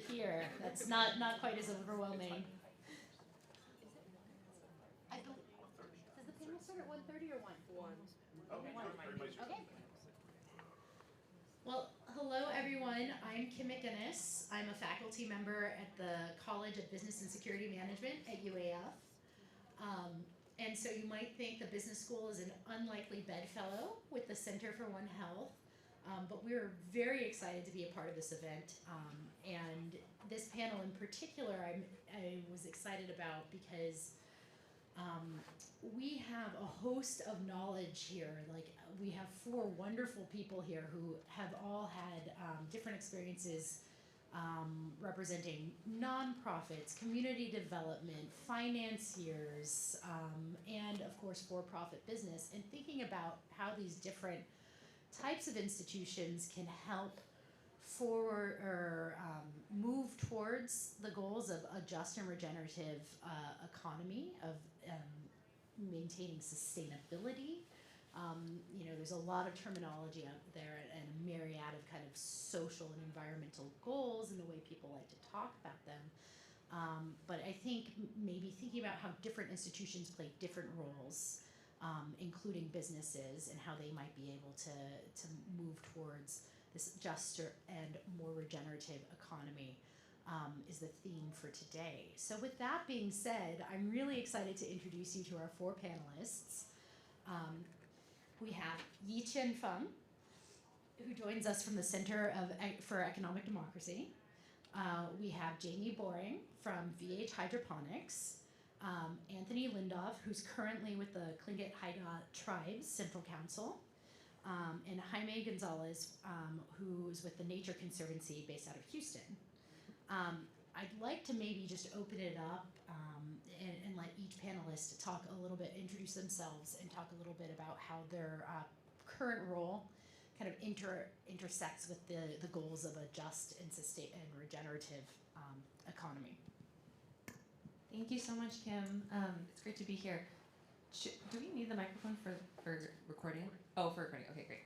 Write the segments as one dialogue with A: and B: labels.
A: here. That's not quite as overwhelming. Does the panel start at 1:30 or 1?
B: 1.
A: Okay. Well, hello everyone. I'm Kim McGinnis. I'm a faculty member at the College of Business and Security Management at UAF. And so you might think the business school is an unlikely bedfellow with the Center for One Health. But we're very excited to be a part of this event. And this panel in particular, I was excited about because we have a host of knowledge here. Like, we have 4 wonderful people here who have all had different experiences representing nonprofits, community development, financiers, and of course for-profit business, and thinking about how these different types of institutions can help forward or move towards the goals of a just and regenerative economy, of maintaining sustainability. There's a lot of terminology out there and a myriad of kind of social and environmental goals and the way people like to talk about them. But I think maybe thinking about how different institutions play different roles, including businesses, and how they might be able to move towards this juster and more regenerative economy is the theme for today. So with that being said, I'm really excited to introduce you to our 4 panelists. We have Yi-Chen Feng, who joins us from the Center for Economic Democracy. We have Jamie Boring from VH Hydroponics. Anthony Lindhoff, who's currently with the Tlingit Haida Tribes Central Council. And Jaime Gonzalez, who's with the Nature Conservancy based out of Houston. I'd like to maybe just open it up and let each panelist talk a little bit, introduce themselves, and talk a little bit about how their current role kind of intersects with the goals of a just and sustainable and regenerative economy.
C: Thank you so much, Kim. It's great to be here. Do we need the microphone for recording? Oh, for recording. Okay, great.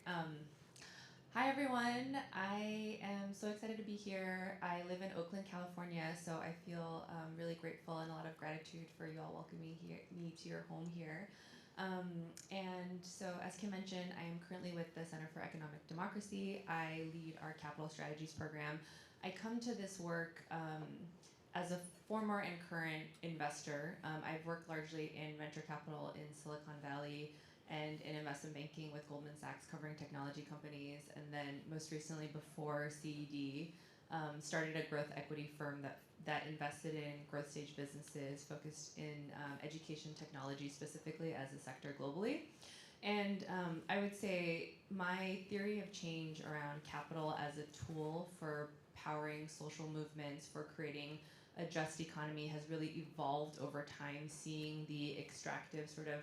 C: Hi, everyone. I am so excited to be here. I live in Oakland, California, so I feel really grateful and a lot of gratitude for you all welcoming me to your home here. And so, as Kim mentioned, I am currently with the Center for Economic Democracy. I lead our capital strategies program. I come to this work as a former and current investor. I've worked largely in venture capital in Silicon Valley and in investment banking with Goldman Sachs covering technology companies, and then most recently before CED, started a growth equity firm that invested in growth stage businesses focused in education technology specifically as a sector globally. And I would say my theory of change around capital as a tool for powering social movements, for creating a just economy, has really evolved over time, seeing the extractive sort of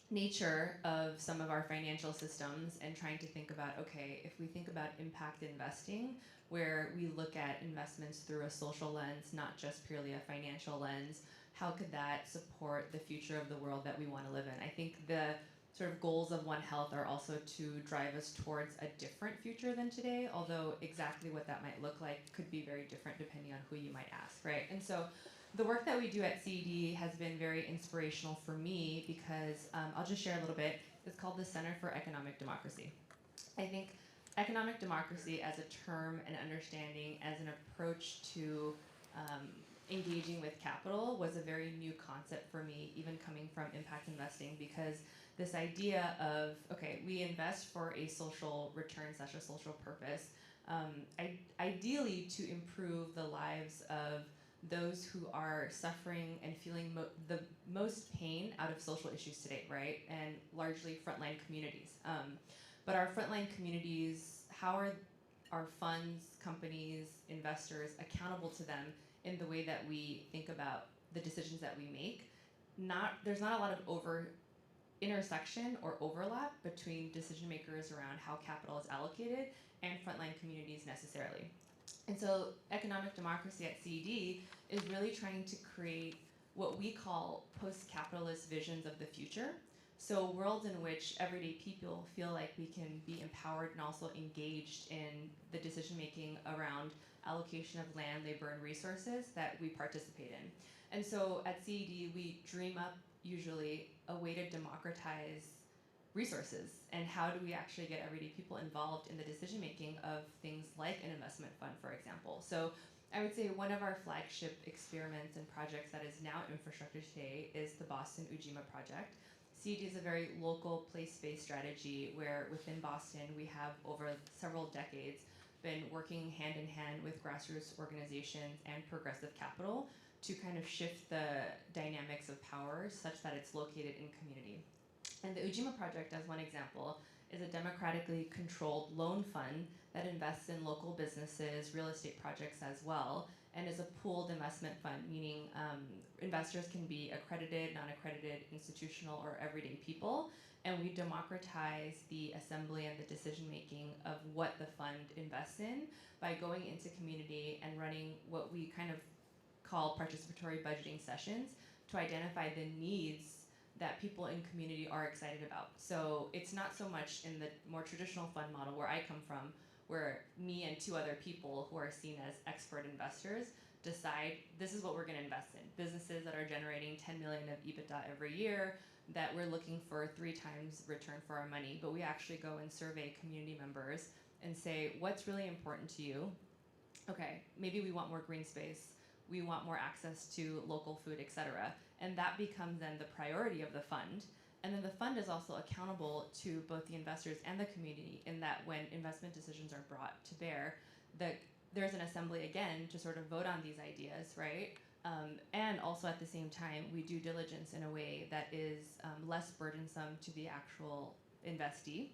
C: nature of some of our financial systems and trying to think about, okay, if we think about impact investing, where we look at investments through a social lens, not just purely a financial lens, how could that support the future of the world that we want to live in? I think the sort of goals of One Health are also to drive us towards a different future than today, although exactly what that might look like could be very different depending on who you might ask, right? And so the work that we do at CED has been very inspirational for me because I'll just share a little bit. It's called the Center for Economic Democracy. I think economic democracy as a term and understanding as an approach to engaging with capital was a very new concept for me, even coming from impact investing, because this idea of, okay, we invest for a social return / a social purpose, ideally to improve the lives of those who are suffering and feeling the most pain out of social issues today, right? And largely frontline communities. But our frontline communities, how are our funds, companies, investors accountable to them in the way that we think about the decisions that we make? There's not a lot of intersection or overlap between decision makers around how capital is allocated and frontline communities necessarily. And so economic democracy at CED is really trying to create what we call post-capitalist visions of the future, So worlds in which everyday people feel like we can be empowered and also engaged in the decision making around allocation of land, labor, and resources that we participate in. And so at CED, we dream up usually a way to democratize resources, and how do we actually get everyday people involved in the decision making of things like an investment fund, for example. So I would say one of our flagship experiments and projects that is now infrastructure today is the Boston Ujima project. CED is a very local, place-based strategy where within Boston we have over several decades been working hand in hand with grassroots organizations and progressive capital to kind of shift the dynamics of power such that it's located in community. And the Ujima project, as one example, is a democratically controlled loan fund that invests in local businesses, real estate projects as well, and is a pooled investment fund, meaning investors can be accredited, non-accredited, institutional, or everyday people. And we democratize the assembly and the decision making of what the fund invests in by going into community and running what we kind of call participatory budgeting sessions to identify the needs that people in community are excited about. So it's not so much in the more traditional fund model where I come from, where me and two other people who are seen as expert investors decide this is what we're going to invest in. Businesses that are generating 10 million of EBITDA every year, that we're looking for 3 times return for our money. But we actually go and survey community members and say, what's really important to you? Okay, maybe we want more green space, we want more access to local food, etc. And that becomes then the priority of the fund. And then the fund is also accountable to both the investors and the community in that when investment decisions are brought to bear, there's an assembly again to sort of vote on these ideas, right? And also at the same time, we do diligence in a way that is less burdensome to the actual investee.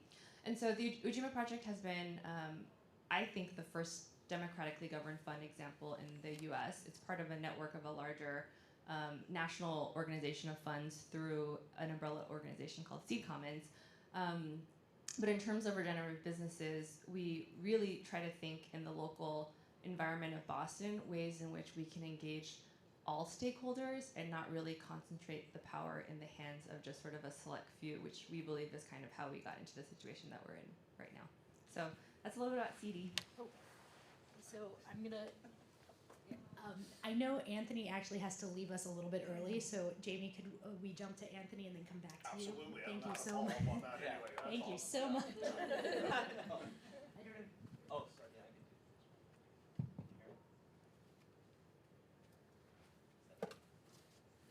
C: And so the Ujima project has been, I think, the first democratically governed fund example in the US. It's part of a network of a larger national organization of funds through an umbrella organization called Seed Commons. But in terms of regenerative businesses, we really try to think in the local environment of Boston, ways in which we can engage all stakeholders and not really concentrate the power in the hands of just sort of a select few, which we believe is kind of how we got into the situation that we're in right now. So that's a little bit about CD.
A: So I'm gonna, I know Anthony actually has to leave us a little bit early, so Jamie, could we jump to Anthony and then come back to you?
B: Absolutely.
A: Thank
B: I'm
A: you
B: not
A: so much.
B: follow up on that anyway. That's
A: Thank you
B: awesome.
A: so much. I don't know.
D: Oh, sorry. Yeah, I can do this. Can you hear me?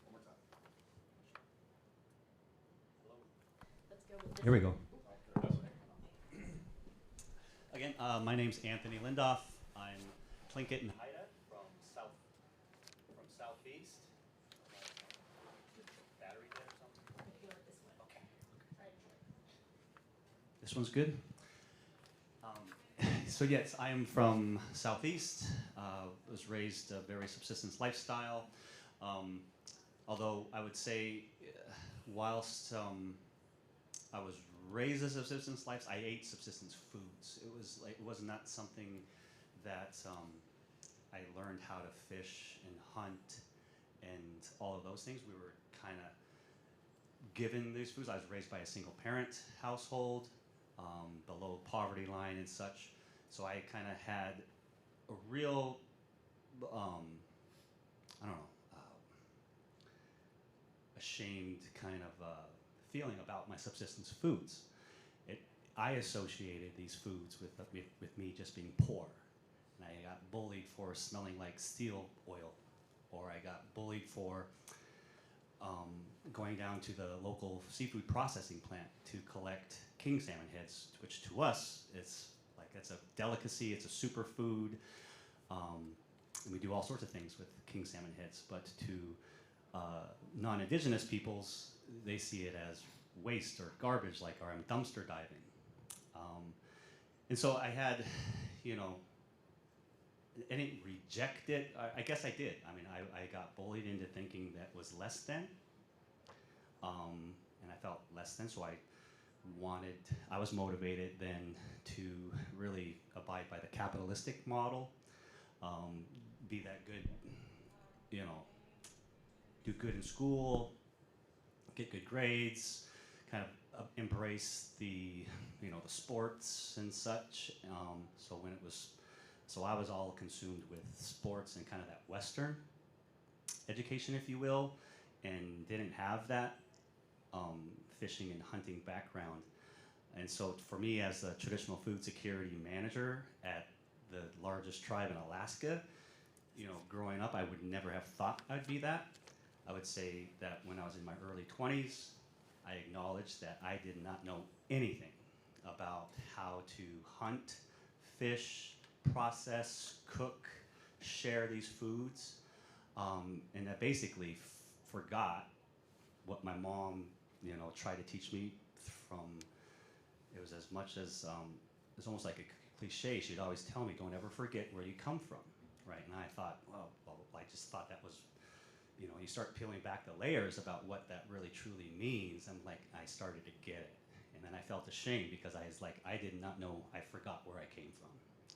B: One more time.
D: Hello.
A: Let's go with this.
E: Here we go.
B: Oh, there it is.
D: Again, my name's Anthony Lindoff. I'm Tlingit and Haida from Southeast. Battery dead or something?
A: I'm gonna go with this one.
D: Okay.
A: All right.
D: This one's good. So yes, I am from Southeast. Was raised a very subsistence lifestyle. Although I would say, whilst I was raised as a subsistence life, I ate subsistence foods. It was not something that I learned how to fish and hunt and all of those things. We were kind of given these foods. I was raised by a single parent household, below poverty line and such. So I kind of had a real, I don't know, ashamed kind of feeling about my subsistence foods. I associated these foods with me just being poor. And I got bullied for smelling like steel oil, or I got bullied for going down to the local seafood processing plant to collect king salmon heads, which to us, it's a delicacy, it's a superfood. And we do all sorts of things with king salmon heads, but to non-indigenous peoples, they see it as waste or garbage, like, or I'm dumpster diving. And so I had, I didn't reject it. I guess I did. I mean, I got bullied into thinking that was less than. And I felt less than, so I was motivated then to really abide by the capitalistic model, be that good, do good in school, get good grades, kind of embrace the, you know, the sports and such. So I was all consumed with sports and kind of that Western education, if you will, and didn't have that fishing and hunting background. And so for me, as a traditional food security manager at the largest tribe in Alaska, you know, growing up, I would never have thought I'd be that. I would say that when I was in my early 20s, I acknowledged that I did not know anything about how to hunt, fish, process, cook, share these foods, and I basically forgot what my mom, you know, tried to teach me from. It was as much as it's almost like a cliche. She'd always tell me, "Don't ever forget where you come from," right? And I thought, well, I just thought that was, you know, you start peeling back the layers about what that really truly means. I'm like, I started to get it, and then I felt ashamed because I was like, I did not know. I forgot where I came from.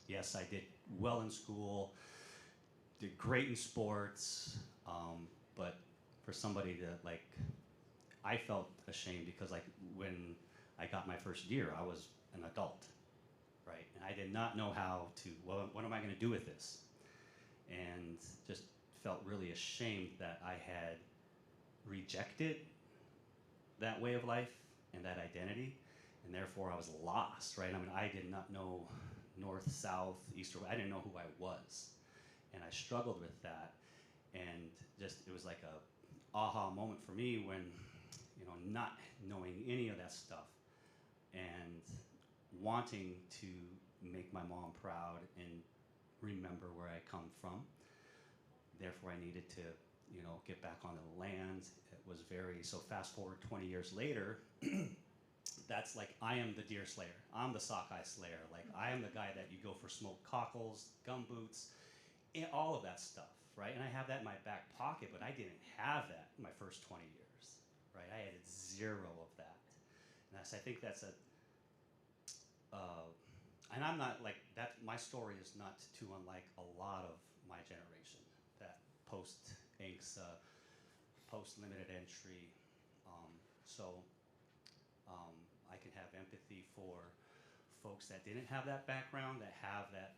D: Yes, I did well in school, did great in sports, but for somebody to like, I felt ashamed because like when I got my first deer, I was an adult, right? And I did not know how to, well, what am I going to do with this? And just felt really ashamed that I had rejected that way of life and that identity, and therefore I was lost, right? I mean, I did not know north, south, east, or I didn't know who I was, and I struggled with that, and just it was like a aha moment for me when, you know, not knowing any of that stuff and wanting to make my mom proud and remember where I come from. Therefore, I needed to, you know, get back on the land. It was very, so fast forward 20 years later, that's like, I am the deer slayer. I'm the sockeye slayer. Like, I am the guy that you go for smoked cockles, gumboots, and all of that stuff, right? And I have that in my back pocket, but I didn't have that in my first 20 years, right? I had zero of that. And I think that's and I'm not like that. My story is not too unlike a lot of my generation. That post-ANCSA, post-limited entry. So I can have empathy for folks that didn't have that background, that have that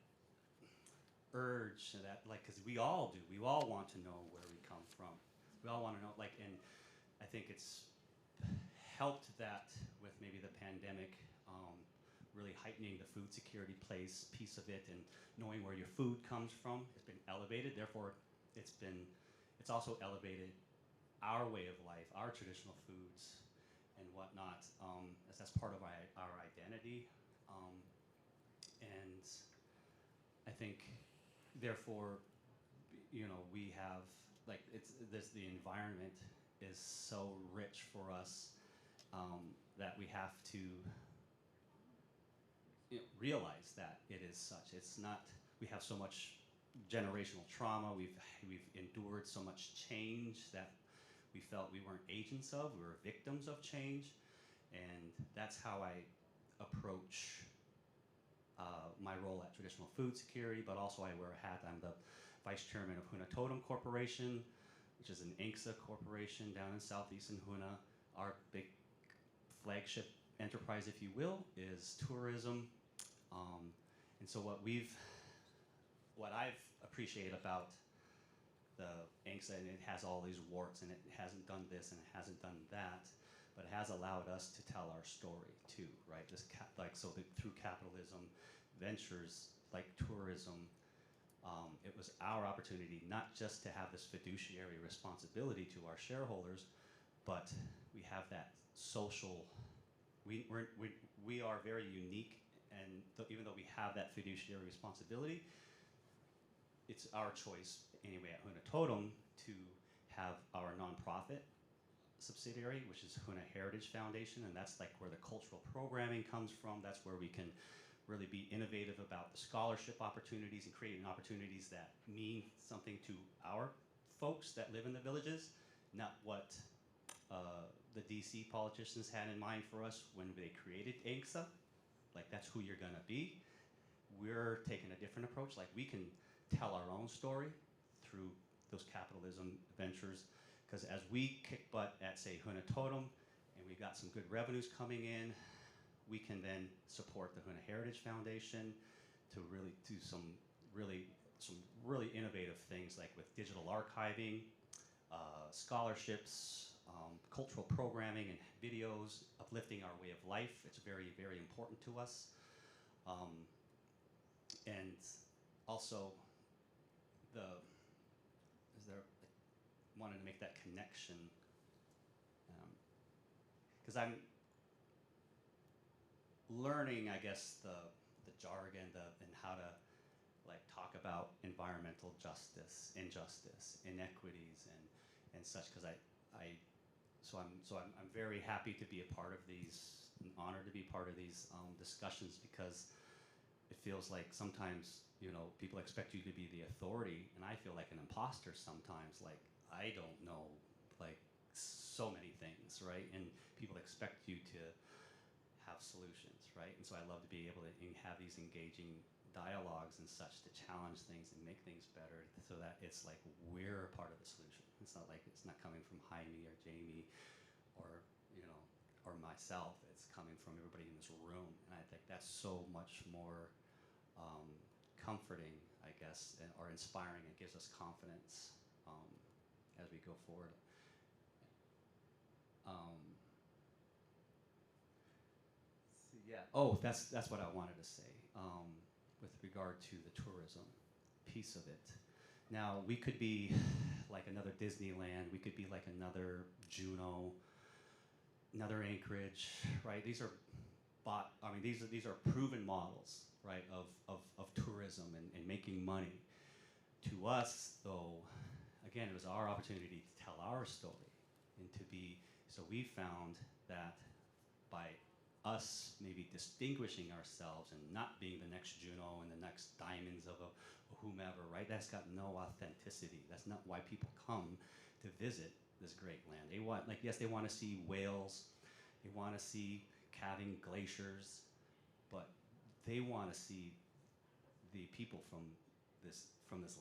D: urge, that like, because we all do. We all want to know where we come from. We all want to know, like, and I think it's helped that with maybe the pandemic. Really heightening the food security piece of it, and knowing where your food comes from has been elevated. Therefore, it's also elevated our way of life, our traditional foods and whatnot, as that's part of our identity. And I think, therefore, you know, we have like the environment is so rich for us that we have to, you know, realize that it is such. It's not. We have so much generational trauma. We've endured so much change that we felt we weren't agents of. We were victims of change, and that's how I approach my role at Traditional Food Security. But also, I wear a hat. I'm the vice chairman of Huna Totem Corporation, which is an ANCSA corporation down in southeastern Huna. Our big flagship enterprise, if you will, is tourism. And so what I've appreciated about the ANCSA, and it has all these warts, and it hasn't done this, and it hasn't done that, but it has allowed us to tell our story too, right? Through capitalism, ventures like tourism, it was our opportunity not just to have this fiduciary responsibility to our shareholders, but we have that social. We are very unique. And even though we have that fiduciary responsibility, it's our choice anyway at Huna Totem to have our nonprofit subsidiary, which is Huna Heritage Foundation, and that's like where the cultural programming comes from. That's where we can really be innovative about the scholarship opportunities and creating opportunities that mean something to our folks that live in the villages, not what the DC politicians had in mind for us when they created ANCSA. Like, that's who you're gonna be. We're taking a different approach. Like, we can tell our own story through those capitalism ventures, because as we kick butt at, say, Huna Totem and we've got some good revenues coming in, we can then support the Huna Heritage Foundation to really do some really innovative things like with digital archiving, scholarships, cultural programming and videos, uplifting our way of life. It's very, very important to us. And also, wanted to make that connection because I'm learning, I guess, the jargon and how to like talk about environmental justice, injustice, inequities, and such. Because I'm very happy to be a part of these, and honored to be part of these discussions, because it feels like sometimes, you know, people expect you to be the authority, and I feel like an imposter sometimes. Like I don't know, like so many things, right? And people expect you to have solutions, right? And so I love to be able to have these engaging dialogues and such to challenge things and make things better, so that it's like we're a part of the solution. It's not like it's not coming from Jaime or Jamie or, you know, or myself. It's coming from everybody in this room, and I think that's so much more comforting, I guess, or inspiring. It gives us confidence as we go forward. Yeah. Oh, that's what I wanted to say with regard to the tourism piece of it. Now, we could be like another Disneyland. We could be like another Juneau, another Anchorage, right? These are these are proven models, right, of tourism and making money. To us, though, again, it was our opportunity to tell our story and to be. So we found that by us maybe distinguishing ourselves and not being the next Juno and the next Diamonds of a whomever, right? That's got no authenticity. That's not why people come to visit this great land. They want, like, yes, they want to see whales, they want to see calving glaciers, but they want to see the people from this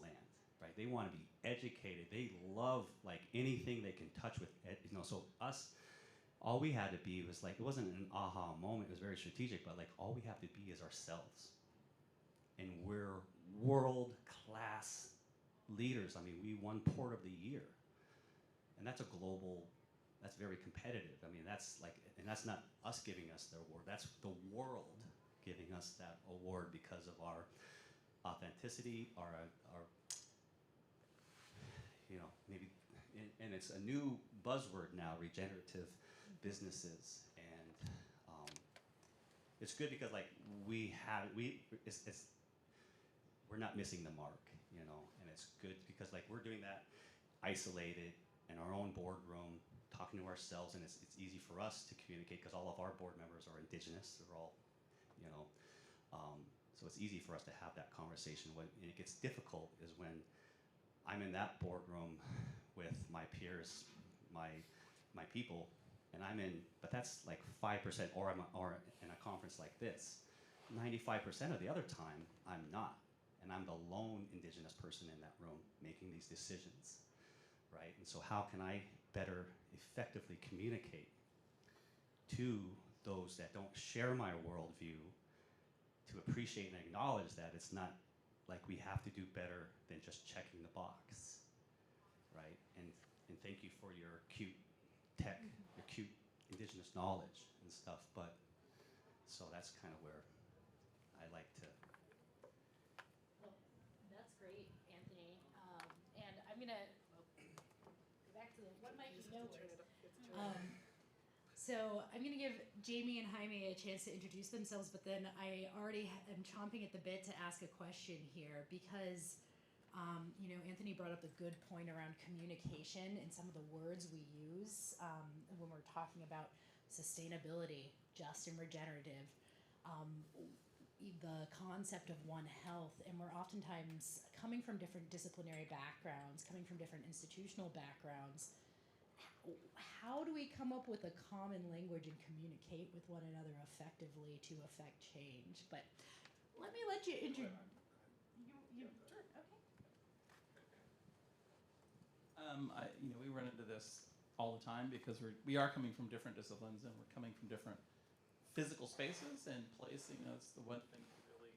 D: land, right? They want to be educated. They love like anything they can touch with, you know. So us, all we had to be was like, it wasn't an aha moment. It was very strategic, but like all we have to be is ourselves, and we're world-class leaders. I mean, we won Port of the Year, and that's a global. That's very competitive. I mean, that's like, and that's not us giving us the award. That's the world giving us that award because of our authenticity, our you know, maybe, and it's a new buzzword now, regenerative businesses, and it's good because like we're not missing the mark, you know, and it's good because like we're doing that isolated in our own boardroom, talking to ourselves, and it's easy for us to communicate because all of our board members are indigenous. They're all, you know, so it's easy for us to have that conversation. When it gets difficult is when I'm in that boardroom with my peers, my people, and but that's like 5%, or or in a conference like this, 95% of the other time I'm not, and I'm the lone indigenous person in that room making these decisions, right? And so how can I better effectively communicate to those that don't share my worldview, to appreciate and acknowledge that it's not like we have to do better than just checking the box, right? And thank you for your cute tech, your cute indigenous knowledge and stuff, but so that's kind of where I like to.
A: Well, that's great, Anthony. And I'm gonna go back to what might be nowhere. So I'm going to give Jamie and Jaime a chance to introduce themselves, but then I already am chomping at the bit to ask a question here because, you know, Anthony brought up a good point around communication and some of the words we use when we're talking about sustainability, just and regenerative, the concept of One Health, and we're oftentimes coming from different disciplinary backgrounds, coming from different institutional backgrounds. How do we come up with a common language and communicate with one another effectively to affect change? But let me let you introduce. Okay.
E: We run into this all the time because we are coming from different disciplines and we're coming from different physical spaces and placing. That's the one thing that really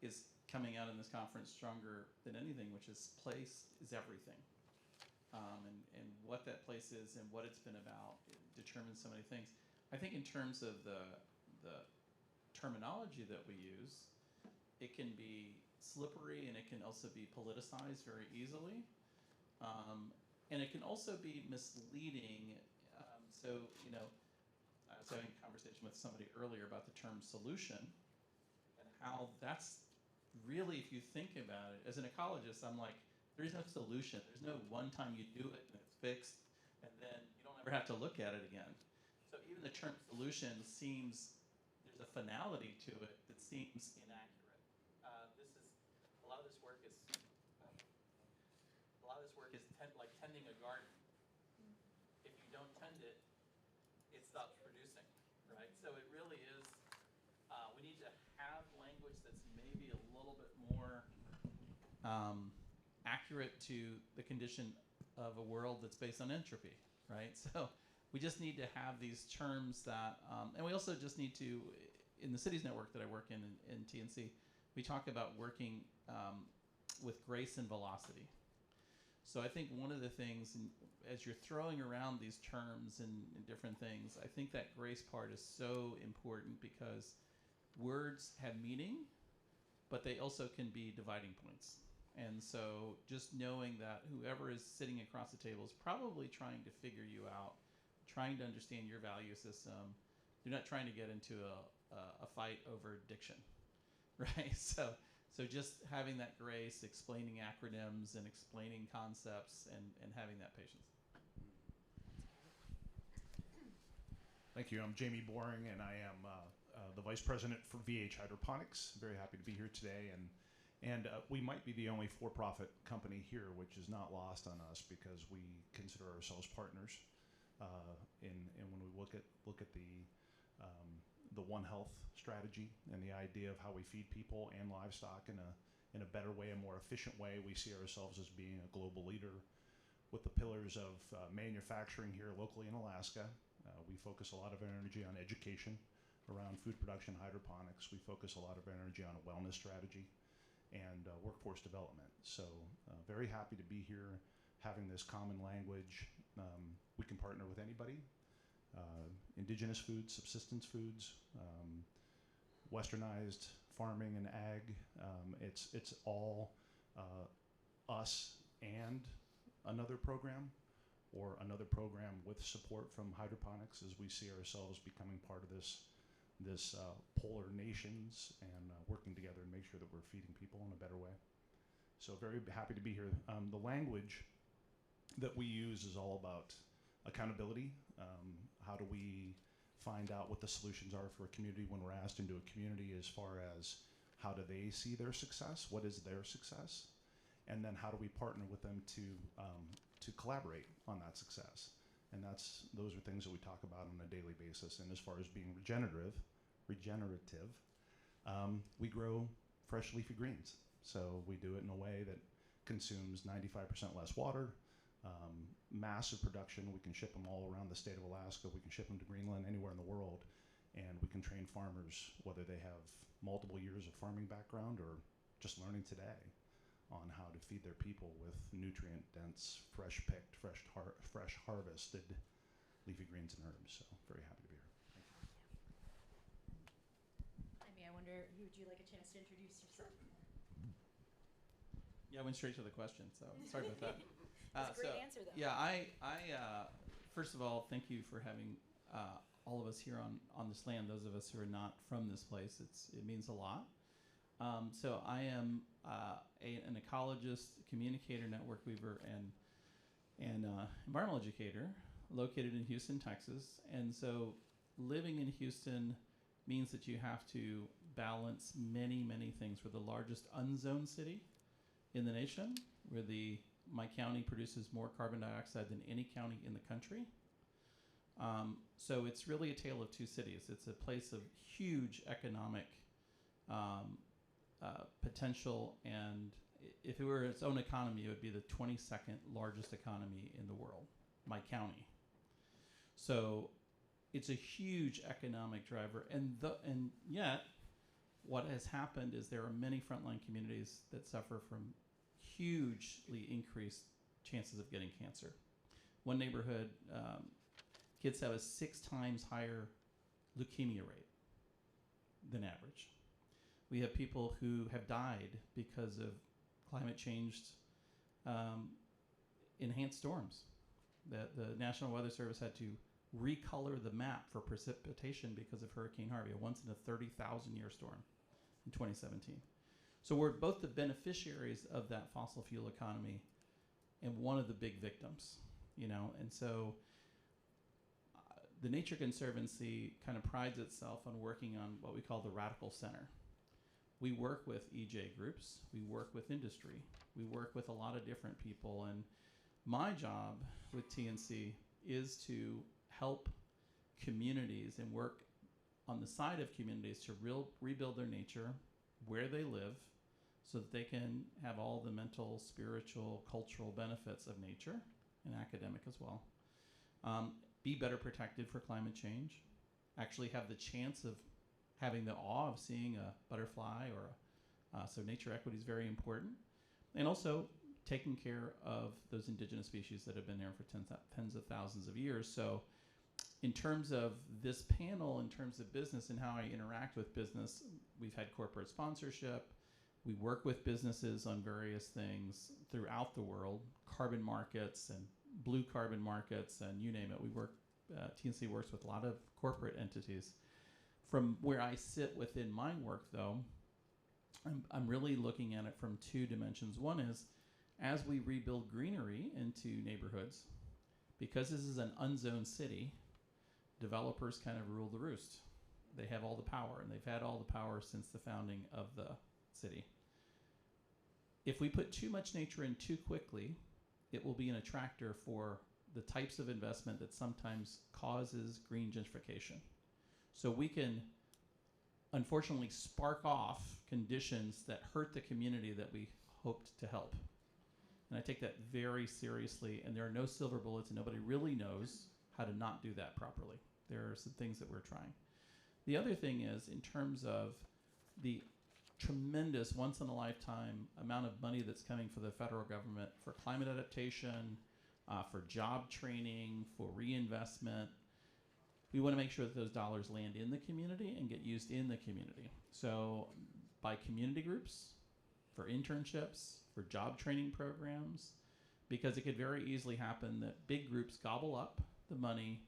E: is coming out in this conference stronger than anything, which is place is everything. And what that place is and what it's been about, it determines so many things. I think in terms of the terminology that we use, it can be slippery and it can also be politicized very easily. And it can also be misleading. So, you know, I was having a conversation with somebody earlier about the term solution and how that's really, if you think about it, as an ecologist, I'm like, there's no solution. There's no one time you do it and it's fixed and then you don't ever have to look at it again. So even the term solution seems, there's a finality to it that seems inaccurate. A lot of this work is like tending a garden. If you don't tend it, it stops producing, right? So it really is, we need to have language that's maybe a little bit more accurate to the condition of a world that's based on entropy, right? So we just need to have these terms that, and we also just need to, in the cities network that I work in TNC, we talk about working with grace and velocity. So I think one of the things, as you're throwing around these terms and different things, I think that grace part is so important because words have meaning, but they also can be dividing points. And so just knowing that whoever is sitting across the table is probably trying to figure you out, trying to understand your value system. They're not trying to get into a fight over diction, right? So just having that grace, explaining acronyms and explaining concepts and having that patience.
F: Thank you. I'm Jamie Boring, and I am the Vice President for VH Hydroponics. Very happy to be here today, and we might be the only for-profit company here, which is not lost on us because we consider ourselves partners. And when we look at the One Health strategy and the idea of how we feed people and livestock in a better way, a more efficient way, we see ourselves as being a global leader with the pillars of manufacturing here locally in Alaska. We focus a lot of energy on education around food production, hydroponics. We focus a lot of energy on a wellness strategy and workforce development. So very happy to be here, having this common language. We can partner with anybody. Indigenous foods, subsistence foods, westernized farming and ag. It's all us and another program, or another program with support from hydroponics, as we see ourselves becoming part of this polar nations and working together and make sure that we're feeding people in a better way. So very happy to be here. The language that we use is all about accountability. How do we find out what the solutions are for a community when we're asked into a community, as far as how do they see their success, what is their success, and then how do we partner with them to collaborate on that success. And those are things that we talk about on a daily basis. And as far as being regenerative, we grow fresh leafy greens. So we do it in a way that consumes 95% less water, massive production. We can ship them all around the state of Alaska. We can ship them to Greenland, anywhere in the world. And we can train farmers, whether they have multiple years of farming background or just learning today, on how to feed their people with nutrient-dense, fresh-picked, fresh harvested leafy greens and herbs. So very happy to be here. Thank you.
A: I wonder, would you like a chance to introduce yourself?
E: Yeah, I went straight to the question, so sorry about that.
A: That's a great answer, though.
E: Yeah, I first of all, thank you for having all of us here on this land. Those of us who are not from this place, it means a lot. So I am an ecologist, communicator, network weaver, and environmental educator located in Houston, Texas. And so living in Houston means that you have to balance many, many things. We're the largest unzoned city in the nation, where my county produces more carbon dioxide than any county in the country. So it's really a tale of two cities. It's a place of huge economic potential, and if it were its own economy, it would be the 22nd largest economy in the world, my county. So it's a huge economic driver, and yet what has happened is there are many frontline communities that suffer from hugely increased chances of getting cancer. One neighborhood, kids have a 6 times higher leukemia rate than average. We have people who have died because of climate changed enhanced storms. The National Weather Service had to recolor the map for precipitation because of Hurricane Harvey, a once in a 30,000 year storm in 2017. So we're both the beneficiaries of that fossil fuel economy and one of the big victims, you know. And so the Nature Conservancy kind of prides itself on working on what we call the radical center. We work with EJ groups, we work with industry, we work with a lot of different people, and my job with TNC is to help communities and work on the side of communities to rebuild their nature where they live so that they can have all the mental, spiritual, cultural benefits of nature, and academic as well. Be better protected for climate change, actually have the chance of having the awe of seeing a butterfly so nature equity is very important. And also taking care of those indigenous species that have been there for tens of thousands of years. So in terms of this panel, in terms of business and how I interact with business, we've had corporate sponsorship. We work with businesses on various things throughout the world, carbon markets and blue carbon markets, and you name it. We work, TNC works with a lot of corporate entities. From where I sit within my work, though, I'm really looking at it from 2 dimensions. One is, as we rebuild greenery into neighborhoods, because this is an unzoned city, developers kind of rule the roost. They have all the power, and they've had all the power since the founding of the city. If we put too much nature in too quickly, it will be an attractor for the types of investment that sometimes causes green gentrification. So we can unfortunately spark off conditions that hurt the community that we hoped to help. And I take that very seriously, and there are no silver bullets, and nobody really knows how to not do that properly. There are some things that we're trying. The other thing is, in terms of the tremendous once-in-a-lifetime amount of money that's coming for the federal government for climate adaptation, for job training, for reinvestment, we want to make sure that those dollars land in the community and get used in the community. So by community groups, for internships, for job training programs, because it could very easily happen that big groups gobble up the money,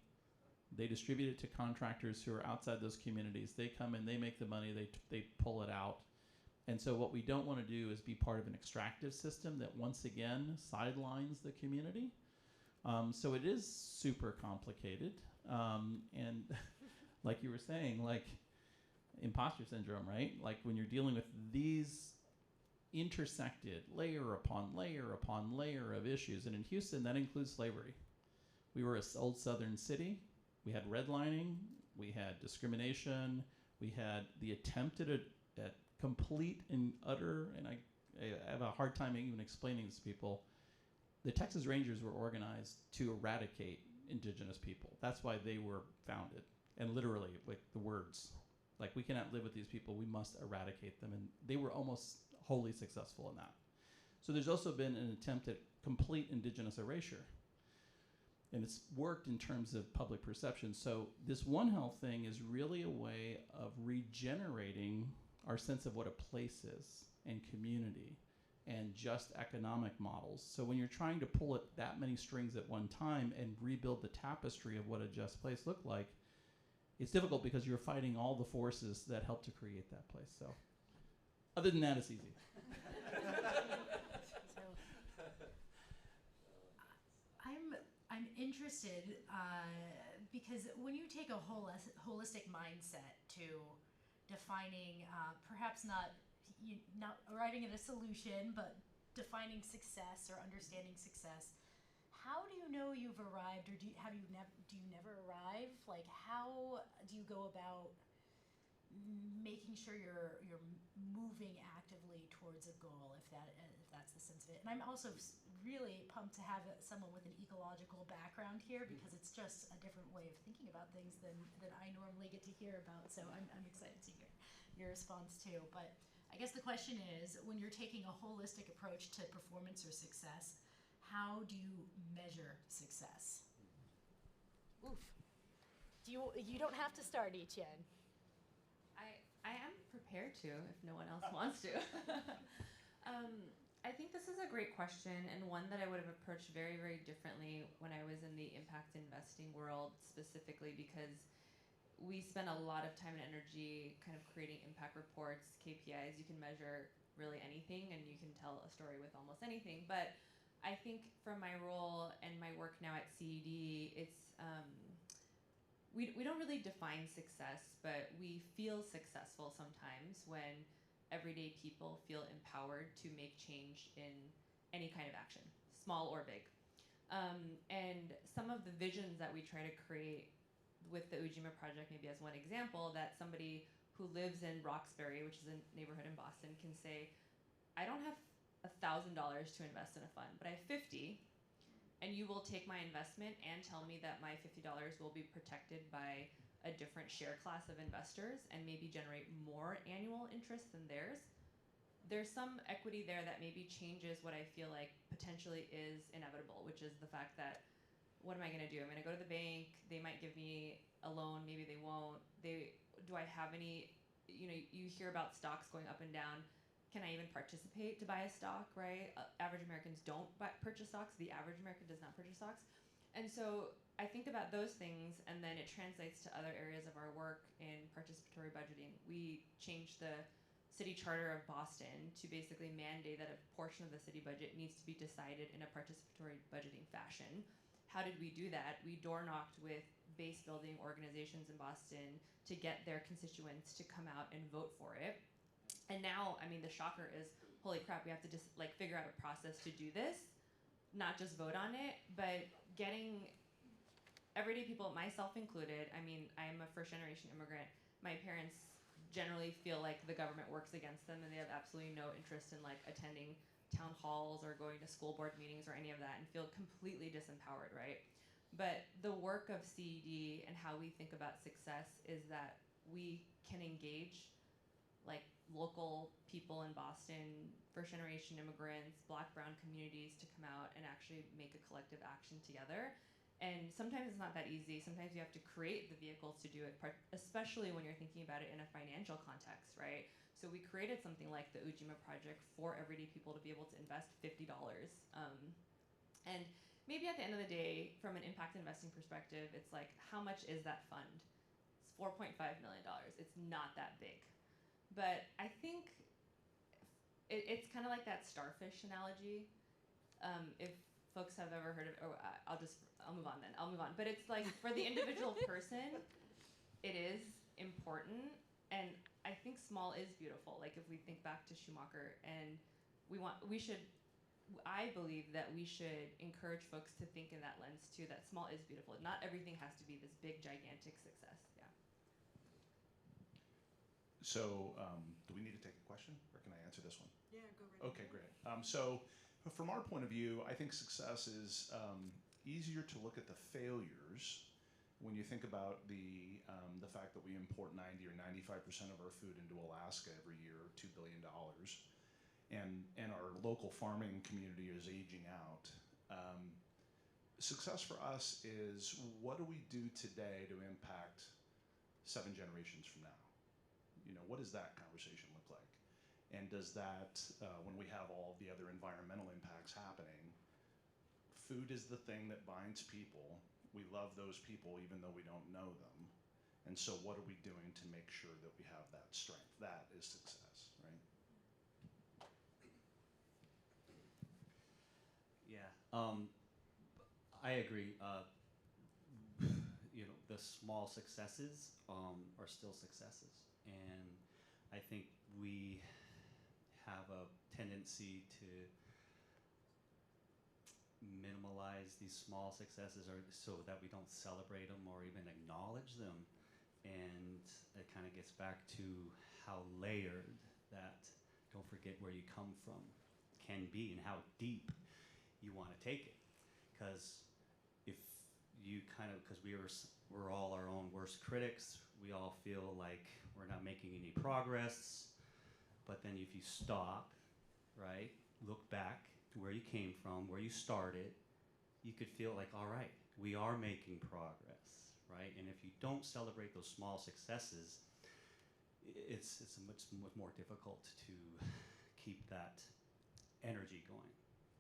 E: they distribute it to contractors who are outside those communities. They come in, they make the money, they pull it out. And so what we don't want to do is be part of an extractive system that once again sidelines the community. So it is super complicated. And like you were saying, like imposter syndrome, right? Like when you're dealing with these intersected layer upon layer upon layer of issues. And in Houston, that includes slavery. We were an old southern city. We had redlining. We had discrimination. We had the attempt at complete and utter, and I have a hard time even explaining this to people. The Texas Rangers were organized to eradicate indigenous people. That's why they were founded. And literally, like the words, like we cannot live with these people, we must eradicate them. And they were almost wholly successful in that. So there's also been an attempt at complete indigenous erasure. And it's worked in terms of public perception. So this One Health thing is really a way of regenerating our sense of what a place is and community and just economic models. So when you're trying to pull at that many strings at one time and rebuild the tapestry of what a just place looked like, it's difficult because you're fighting all the forces that help to create that place. So other than that, it's easy.
A: I'm interested because when you take a holistic mindset to defining, perhaps not arriving at a solution, but defining success or understanding success, how do you know you've arrived, or do you never arrive? Like, how do you go about making sure you're moving actively towards a goal, if that's the sense of it. And I'm also really pumped to have someone with an ecological background here, because it's just a different way of thinking about things than I normally get to hear about. So I'm excited to hear your response too. But I guess the question is, when you're taking a holistic approach to performance or success, how do you measure success? Oof. You don't have to start, Etienne.
C: I am prepared to if no one else wants to. I think this is a great question, and one that I would have approached very, very differently when I was in the impact investing world, specifically because we spend a lot of time and energy kind of creating impact reports, KPIs. You can measure really anything, and you can tell a story with almost anything. But I think from my role and my work now at CED, it's we don't really define success, but we feel successful sometimes when everyday people feel empowered to make change in any kind of action, small or big. And some of the visions that we try to create with the Ujima Project, maybe as one example, that somebody who lives in Roxbury, which is a neighborhood in Boston, can say, I don't have $1,000 to invest in a fund, but I have 50, and you will take my investment and tell me that my $50 will be protected by a different share class of investors and maybe generate more annual interest than theirs. There's some equity there that maybe changes what I feel like potentially is inevitable, which is the fact that, what am I going to do? I'm going to go to the bank. They might give me a loan. Maybe they won't. Do I have any, you hear about stocks going up and down. Can I even participate to buy a stock, right? Average Americans don't purchase stocks. The average American does not purchase stocks. And so I think about those things, and then it translates to other areas of our work in participatory budgeting. We changed the city charter of Boston to basically mandate that a portion of the city budget needs to be decided in a participatory budgeting fashion. How did we do that? We door knocked with base building organizations in Boston to get their constituents to come out and vote for it. And now, I mean, the shocker is, holy crap, we have to just figure out a process to do this, not just vote on it, but getting everyday people, myself included. I mean, I'm a first generation immigrant. My parents generally feel like the government works against them, and they have absolutely no interest in attending town halls or going to school board meetings or any of that, and feel completely disempowered, right? But the work of CED and how we think about success is that we can engage local people in Boston, first generation immigrants, Black, brown communities, to come out and actually make a collective action together. And sometimes it's not that easy. Sometimes you have to create the vehicles to do it, especially when you're thinking about it in a financial context, right? So we created something like the Ujima Project for everyday people to be able to invest $50. And maybe at the end of the day, from an impact investing perspective, it's how much is that fund? It's $4.5 million. It's not that big. But I think it's kind of like that starfish analogy. If folks have ever heard of it, I'll move on then. I'll move on. But it's for the individual person, it is important. And I think small is beautiful. If we think back to Schumacher, and I believe that we should encourage folks to think in that lens too, that small is beautiful. Not everything has to be this big, gigantic success. Yeah.
F: So, do we need to take a question, or can I answer this one?
G: Yeah, go right
F: Okay,
G: ahead.
F: great. So, from our point of view, I think success is easier to look at the failures when you think about the fact that we import 90 or 95% of our food into Alaska every year, $2 billion, and our local farming community is aging out. Success for us is, what do we do today to impact 7 generations from now? What does that conversation look like? And does that, when we have all the other environmental impacts happening, food is the thing that binds people. We love those people even though we don't know them. And so what are we doing to make sure that we have that strength? That is success, right?
D: Yeah, I agree. The small successes are still successes, and I think we have a tendency to minimalize these small successes, or so that we don't celebrate them or even acknowledge them. And it kind of gets back to how layered that don't forget where you come from can be and how deep you want to take it. Because if you kind of, because we're all our own worst critics, we all feel like we're not making any progress. But then if you stop, right, look back to where you came from, where you started, you could feel like, all right, we are making progress, right? And if you don't celebrate those small successes, it's much more difficult to keep that energy going,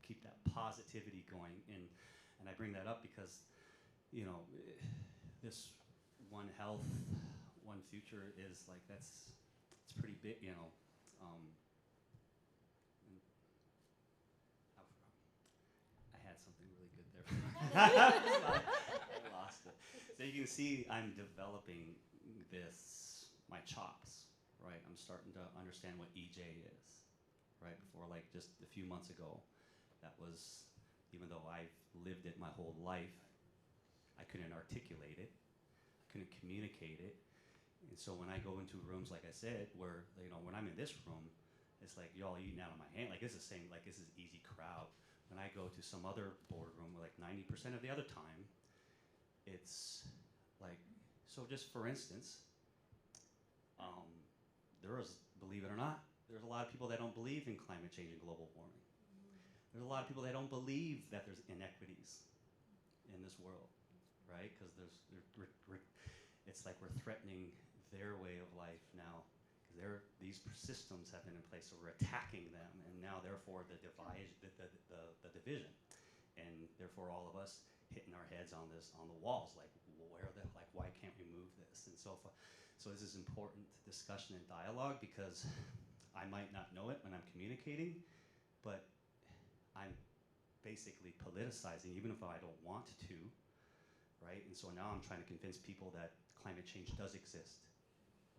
D: keep that positivity going. And I bring that up because, you know, this one health, one future is like, it's pretty big, you know. I had something really good there. I lost it. So you can see I'm developing my chops, right? I'm starting to understand what EJ is, right? Before, like, just a few months ago, that was, even though I've lived it my whole life, I couldn't articulate it, I couldn't communicate it. And so when I go into rooms, like I said, where, you know, when I'm in this room, it's like y'all eating out of my hand. Like, it's the same, like, this is easy crowd. When I go to some other boardroom, like 90% of the other time, it's like, so just for instance, there is, believe it or not, there's a lot of people that don't believe in climate change and global warming. There's a lot of people that don't believe that there's inequities in this world, right? Because it's like we're threatening their way of life now. Because these systems have been in place, so we're attacking them, and now therefore the division, and therefore all of us hitting our heads on the walls, like why can't we move this, and so forth. So this is important discussion and dialogue, because I might not know it when I'm communicating, but I'm basically politicizing, even if I don't want to, right? And so now I'm trying to convince people that climate change does exist,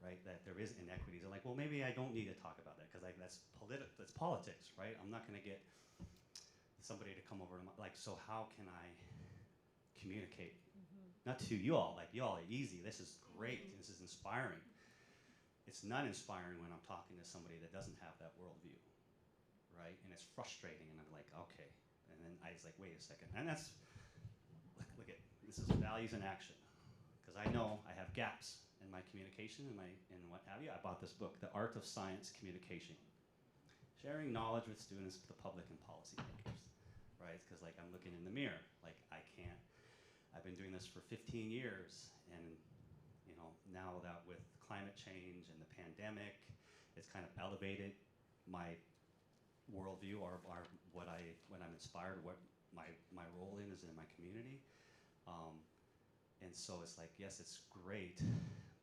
D: right? That there is inequities. They're like, well, maybe I don't need to talk about that, because that's politics, right? I'm not going to get somebody to come over to so how can I communicate? Not to you all, like, y'all are easy, this is great, this is inspiring. It's not inspiring when I'm talking to somebody that doesn't have that worldview, right? And it's frustrating, and I'm like, okay. And then I was like, wait a second. And that's, look at, this is values in action. Because I know I have gaps in my communication and what have you. I bought this book, The Art of Science Communication. Sharing knowledge with students, the public, and policymakers, right? Because, like, I'm looking in the mirror, like, I've been doing this for 15 years, and, you know, now that with climate change and the pandemic, it's kind of elevated my worldview, or what I'm inspired, what my role is in my community. And so it's like, yes, it's great,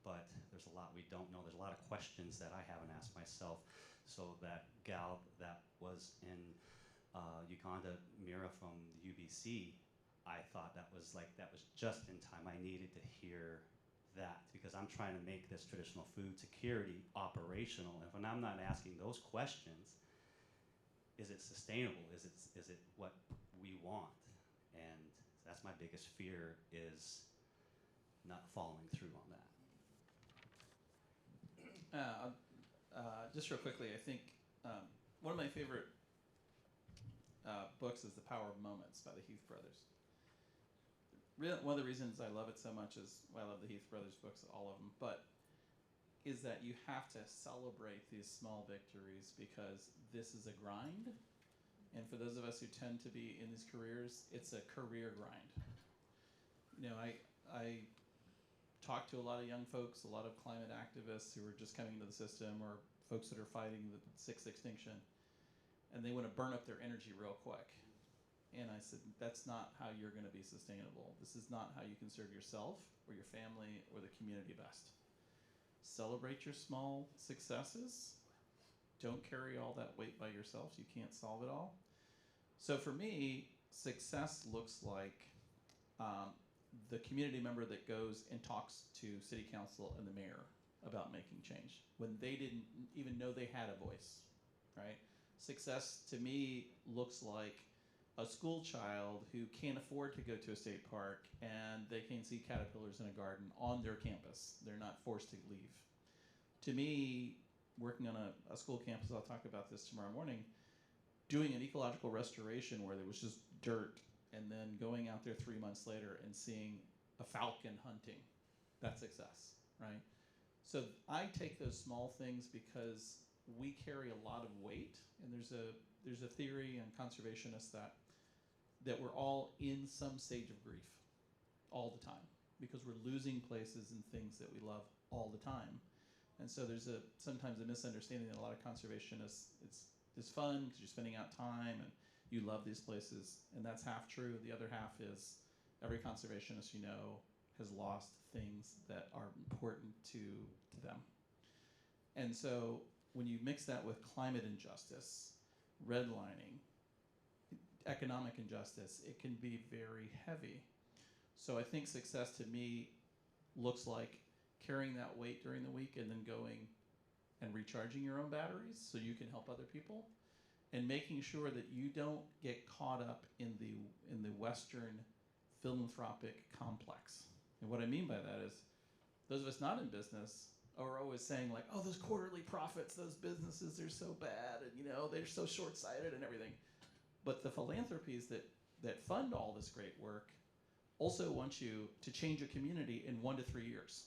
D: but there's a lot we don't know. There's a lot of questions that I haven't asked myself. So that gal that was in Uganda, Mira from the UBC, I thought that was just in time. I needed to hear that, because I'm trying to make this traditional food security operational. And when I'm not asking those questions, is it sustainable? Is it what we want? And that's my biggest fear, is not following through on that.
E: Just real quickly, I think one of my favorite books is The Power of Moments by the Heath brothers. One of the reasons I love it so much is, well, I love the Heath brothers books, all of them, but is that you have to celebrate these small victories, because this is a grind. And for those of us who tend to be in these careers, it's a career grind. You know, I talk to a lot of young folks, a lot of climate activists who are just coming into the system, or folks that are fighting the sixth extinction, and they want to burn up their energy real quick. And I said, that's not how you're going to be sustainable. This is not how you can serve yourself or your family or the community best. Celebrate your small successes. Don't carry all that weight by yourself. You can't solve it all. So for me, success looks like the community member that goes and talks to city council and the mayor about making change when they didn't even know they had a voice, right? Success to me looks like a school child who can't afford to go to a state park and they can see caterpillars in a garden on their campus. They're not forced to leave. To me, working on a school campus, I'll talk about this tomorrow morning, doing an ecological restoration where there was just dirt and then going out there 3 months later and seeing a falcon hunting, that's success, right? So I take those small things because we carry a lot of weight, and there's a theory and conservationists that we're all in some stage of grief all the time because we're losing places and things that we love all the time. And so there's sometimes a misunderstanding that a lot of conservationists, it's fun because you're spending out time and you love these places, and that's half true. The other half is every conservationist you know has lost things that are important to them. And so when you mix that with climate injustice, redlining, economic injustice, it can be very heavy. So I think success to me looks like carrying that weight during the week and then going and recharging your own batteries so you can help other people, and making sure that you don't get caught up in the Western philanthropic complex. And what I mean by that is those of us not in business are always saying like, oh, those quarterly profits, those businesses, they're so bad, and they're so short-sighted and everything. But the philanthropies that fund all this great work also want you to change a community in 1 to 3 years.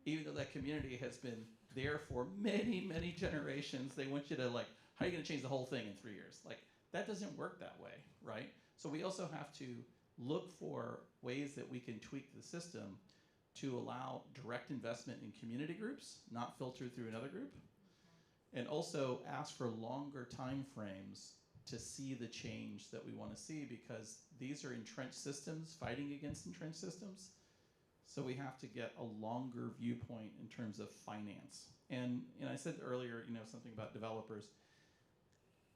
E: Even though that community has been there for many, many generations, they want you to how are you going to change the whole thing in 3 years? That doesn't work that way, right? So we also have to look for ways that we can tweak the system to allow direct investment in community groups, not filtered through another group, and also ask for longer time frames to see the change that we want to see, because these are entrenched systems fighting against entrenched systems. So we have to get a longer viewpoint in terms of finance. And I said earlier, something about developers.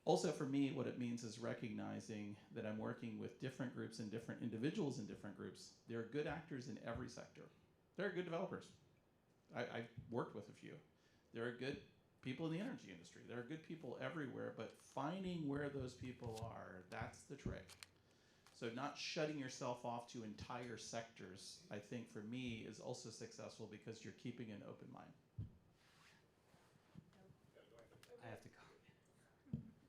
E: Also for me, what it means is recognizing that I'm working with different groups and different individuals in different groups. There are good actors in every sector. There are good developers. I've worked with a few. There are good people in the energy industry. There are good people everywhere, but finding where those people are, that's the trick. So not shutting yourself off to entire sectors, I think for me is also successful because you're keeping an open mind.
D: I have to go.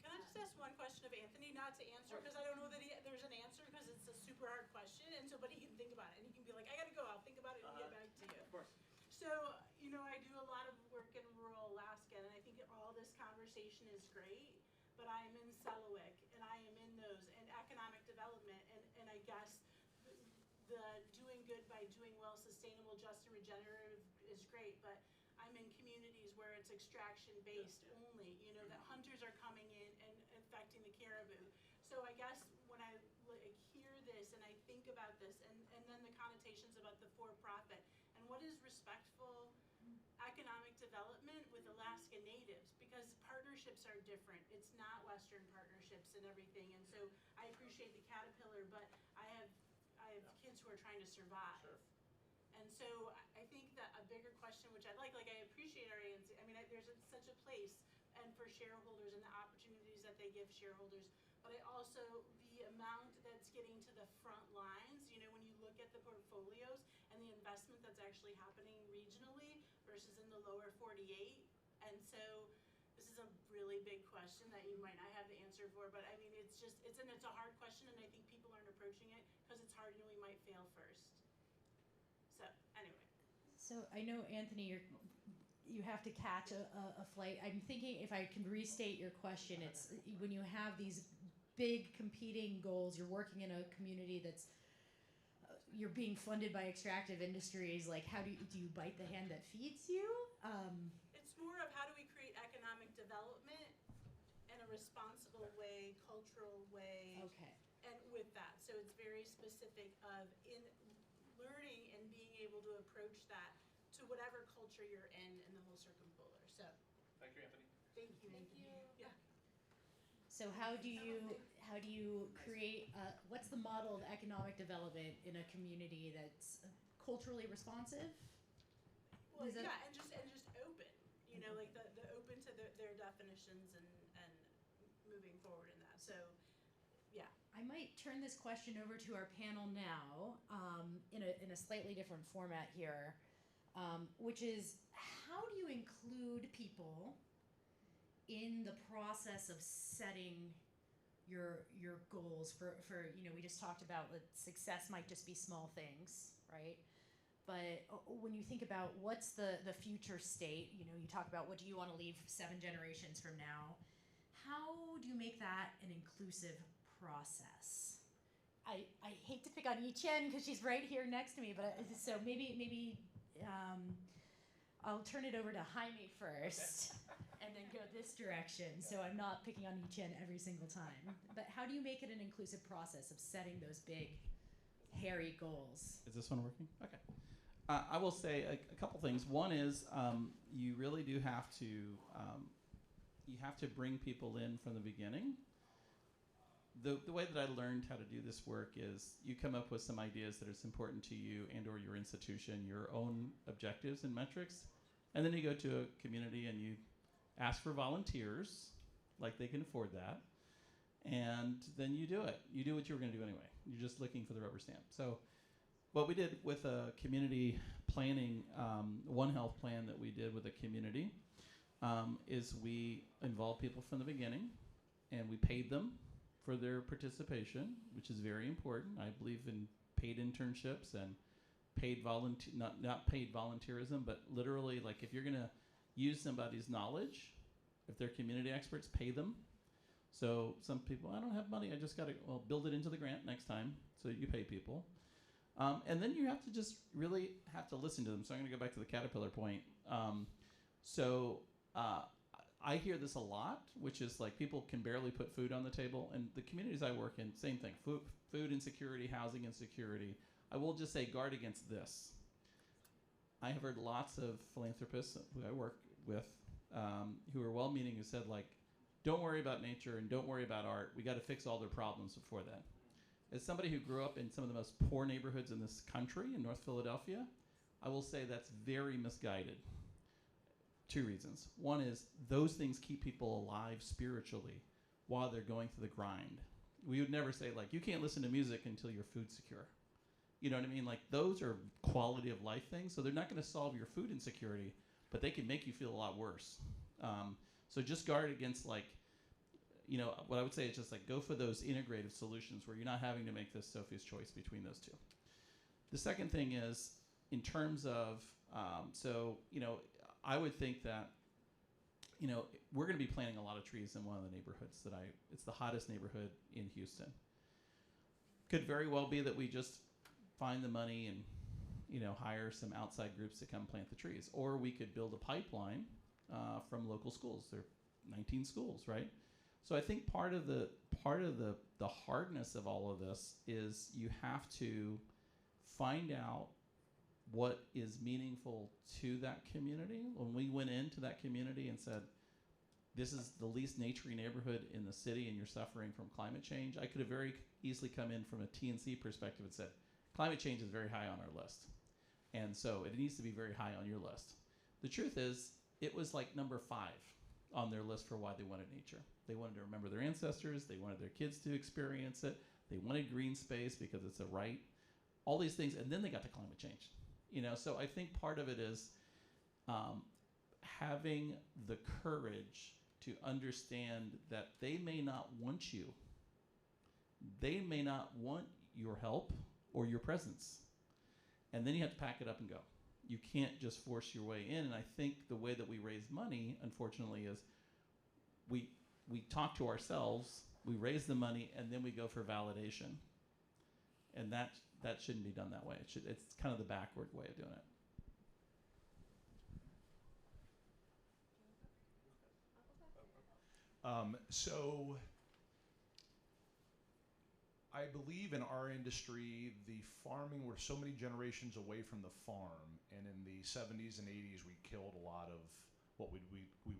G: Can I just ask one question of Anthony, not to answer, because I don't know that there's an answer, because it's a super hard question, and so, but he can think about it, and he can be like, I gotta go, I'll think about it and get back to you.
B: Of course.
G: So, I do a lot of work in rural Alaska, and I think all this conversation is great, but I am in Selawik, and I am in those, and economic development, and I guess the doing good by doing well, sustainable, just, and regenerative is great, but I'm in communities where it's extraction-based only, that hunters are coming in and affecting the caribou. So I guess when I hear this and I think about this, and then the connotations about the for-profit, and what is respectful economic development with Alaska Natives, because partnerships are different. It's not Western partnerships and everything, and so I appreciate the Caterpillar, but I have kids who are trying to survive.
B: Sure.
G: And so I think that a bigger question, which I appreciate our ANC. There's such a place and for shareholders and the opportunities that they give shareholders, but I also, the amount that's getting to the front lines, when you look at the portfolios and the investment that's actually happening regionally versus in the lower 48. And so this is a really big question that you might not have the answer for, but it's a hard question, and I think people aren't approaching it because it's hard and we might fail first. So anyway.
A: So I know, Anthony, you have to catch a flight. I'm thinking if I can restate your question, it's when you have these big competing goals, you're working in a community that's you're being funded by extractive industries. How do you bite the hand that feeds you?
G: It's more of how do we create economic development in a responsible way, cultural way.
A: Okay.
G: And with that, so it's very specific of in learning and being able to approach that to whatever culture you're in the whole circumpolar. So
B: Thank you, Anthony.
G: thank you.
H: Thank you.
G: Yeah.
A: So how do you create? What's the model of economic development in a community that's culturally responsive?
G: Well, yeah, and just open. The open to their definitions and moving forward in that. So, yeah,
A: I might turn this question over to our panel now, in a slightly different format here, which is how do you include people in the process of setting your goals for we just talked about that success might just be small things, right? But when you think about what's the future state, you talk about what do you want to leave 7 generations from now. How do you make that an inclusive process? I hate to pick on Yi-Chen because she's right here next to me, but so maybe I'll turn it over to Jaime first and then go this direction so I'm not picking on Yi-Chen every single time. But how do you make it an inclusive process of setting those big, hairy goals?
E: Is this one working? Okay. I will say a couple things. One is you really do have to bring people in from the beginning. The way that I learned how to do this work is you come up with some ideas that is important to you and or your institution, your own objectives and metrics, and then you go to a community and you ask for volunteers, like they can afford that, and then you do it. You do what you were going to do anyway. You're just looking for the rubber stamp. So what we did with a community planning, One Health plan that we did with a community, is we involved people from the beginning, and we paid them for their participation, which is very important. I believe in paid internships and paid not paid volunteerism, but literally, like, if you're going to use somebody's knowledge, if they're community experts, pay them. So some people, I don't have money, I just got to, build it into the grant next time, so you pay people. And then you have to just really have to listen to them. So I'm going to go back to the caterpillar point. I hear this a lot, which is like people can barely put food on the table. And the communities I work in, same thing, food insecurity, housing insecurity. I will just say guard against this. I have heard lots of philanthropists who I work with who are well-meaning who said, like, don't worry about nature and don't worry about art. We got to fix all their problems before then. As somebody who grew up in some of the most poor neighborhoods in this country, in North Philadelphia, I will say that's very misguided. 2 reasons. One is those things keep people alive spiritually while they're going through the grind. We would never say, like, you can't listen to music until you're food secure. You know what I mean? Like, those are quality of life things. So they're not going to solve your food insecurity, but they can make you feel a lot worse. So just guard against, like, what I would say is just like go for those integrative solutions where you're not having to make this Sophie's choice between those two. The second thing is in terms of, I would think that, we're going to be planting a lot of trees in one of the neighborhoods it's the hottest neighborhood in Houston. Could very well be that we just find the money and, hire some outside groups to come plant the trees. Or we could build a pipeline from local schools. There are 19 schools, right? So I think part of the hardness of all of this is you have to find out what is meaningful to that community. When we went into that community and said, this is the least naturey neighborhood in the city and you're suffering from climate change, I could have very easily come in from a TNC perspective and said, climate change is very high on our list. And so it needs to be very high on your list. The truth is, it was like number 5 on their list for why they wanted nature. They wanted to remember their ancestors. They wanted their kids to experience it. They wanted green space because it's a right. All these things, and then they got to climate change. So I think part of it is having the courage to understand that they may not want you. They may not want your help or your presence. And then you have to pack it up and go. You can't just force your way in. And I think the way that we raise money, unfortunately, is we talk to ourselves, we raise the money, and then we go for validation. And that shouldn't be done that way. It's kind of the backward way of doing it.
F: So I believe in our industry, the farming, we're so many generations away from the farm, and in the 70s and 80s, we killed a lot of what we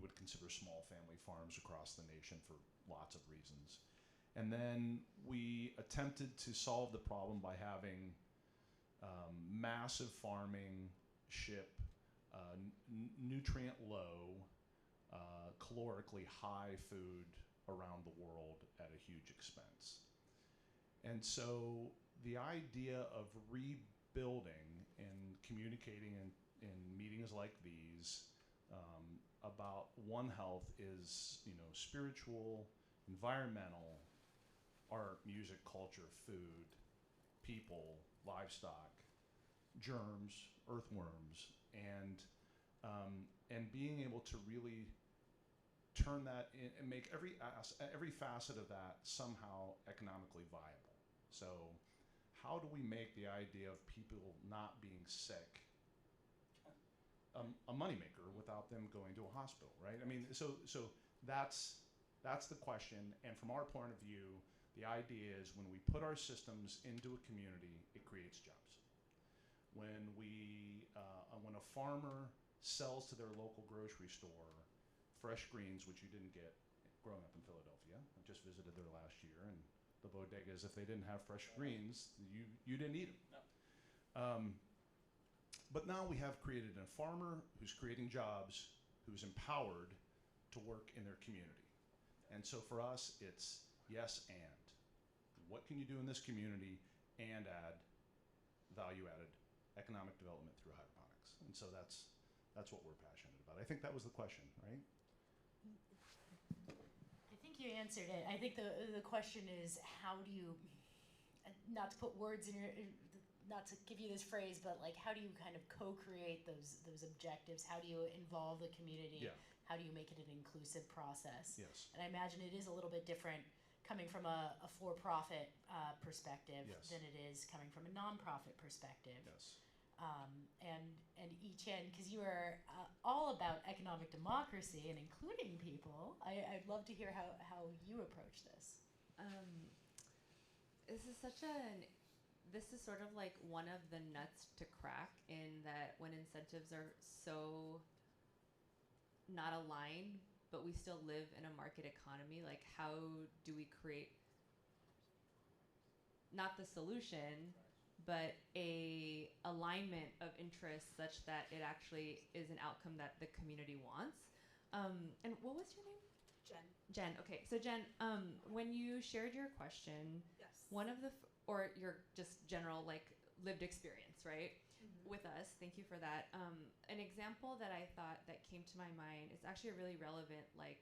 F: would consider small family farms across the nation for lots of reasons. And then we attempted to solve the problem by having massive farming ship nutrient low, calorically high food around the world at a huge expense. And so the idea of rebuilding and communicating in meetings like these about One Health is, spiritual, environmental, art, music, culture, food, people, livestock, germs, earthworms, and being able to really turn that in and make every facet of that somehow economically viable. So how do we make the idea of people not being sick a moneymaker without them going to a hospital, right? I mean, so that's the question. And from our point of view, the idea is when we put our systems into a community, it creates jobs. When when a farmer sells to their local grocery store fresh greens, which you didn't get growing up in Philadelphia. I just visited there last year, and the bodegas, if they didn't have fresh greens, you didn't eat them. No. But now we have created a farmer who's creating jobs, who's empowered to work in their community. And so for us, it's yes and. What can you do in this community and add value-added economic development through hydroponics? And so that's what we're passionate about. I think that was the question, right?
A: I think you answered it. I think the question is, how do you, not to put words in your, not to give you this phrase, but like, how do you kind of co-create those objectives? How do you involve the community?
F: Yeah.
A: How do you make it an inclusive process?
F: Yes.
A: And I imagine it is a little bit different coming from a for-profit perspective
F: Yes.
A: than it is coming from a nonprofit perspective.
F: Yes.
A: And each end, because you are all about economic democracy and including people. I'd love to hear how you approach this.
C: This is sort of like one of the nuts to crack, in that when incentives are so not aligned, but we still live in a market economy, like how do we create not the solution, but a alignment of interests such that it actually is an outcome that the community wants. And what was your name? Jen. Okay, so Jen, when you shared your question,
G: Yes.
C: one of the or your just general like lived experience, right, with us. Thank you for that. An example that I thought that came to my mind is actually a really relevant like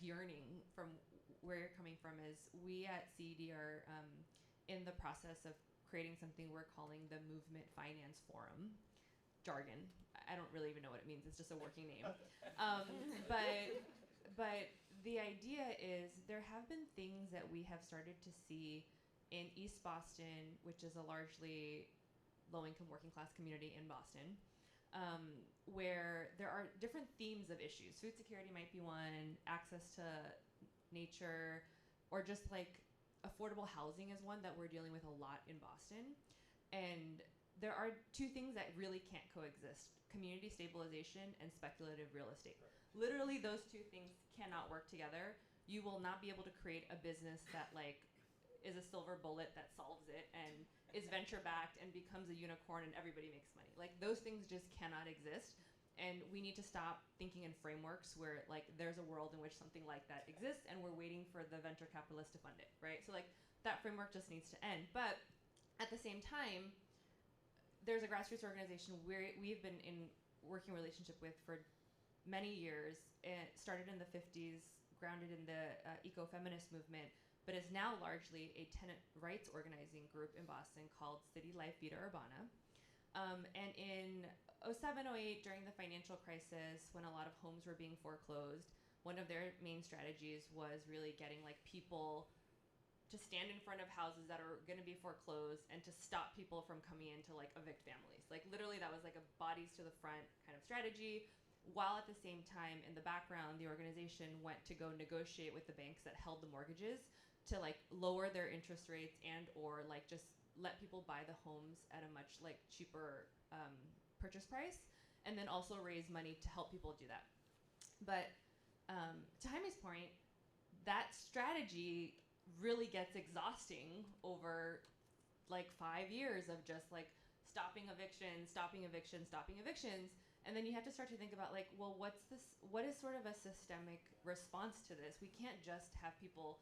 C: yearning from where you're coming from. Is we at CED are in the process of creating something we're calling the Movement Finance Forum. Jargon. I don't really even know what it means. It's just a working name. But the idea is there have been things that we have started to see in East Boston, which is a largely low-income working class community in Boston, where there are different themes of issues. Food security might be one, access to nature, or just like affordable housing is one that we're dealing with a lot in Boston. And there are two things that really can't coexist: community stabilization and speculative real estate. Literally, those two things cannot work together. You will not be able to create a business that like is a silver bullet that solves it and is venture backed and becomes a unicorn and everybody makes money. Like those things just cannot exist. And we need to stop thinking in frameworks where like there's a world in which something like that exists and we're waiting for the venture capitalists to fund it, right? So like that framework just needs to end. But at the same time, there's a grassroots organization we've been in working relationship with for many years. It started in the 50s, grounded in the eco-feminist movement, but is now largely a tenant rights organizing group in Boston called City Life Vida Urbana. And in 07, 08, during the financial crisis, when a lot of homes were being foreclosed, one of their main strategies was really getting like people to stand in front of houses that are going to be foreclosed and to stop people from coming in to like evict families. Like literally that was like a bodies to the front kind of strategy, while at the same time in the background the organization went to go negotiate with the banks that held the mortgages to like lower their interest rates and or like just let people buy the homes at a much like cheaper purchase price, and then also raise money to help people do that. But to Jaime's point, that strategy really gets exhausting over like 5 years of just like stopping evictions, and then you have to start to think about like, well, what is sort of a systemic response to this? We can't just have people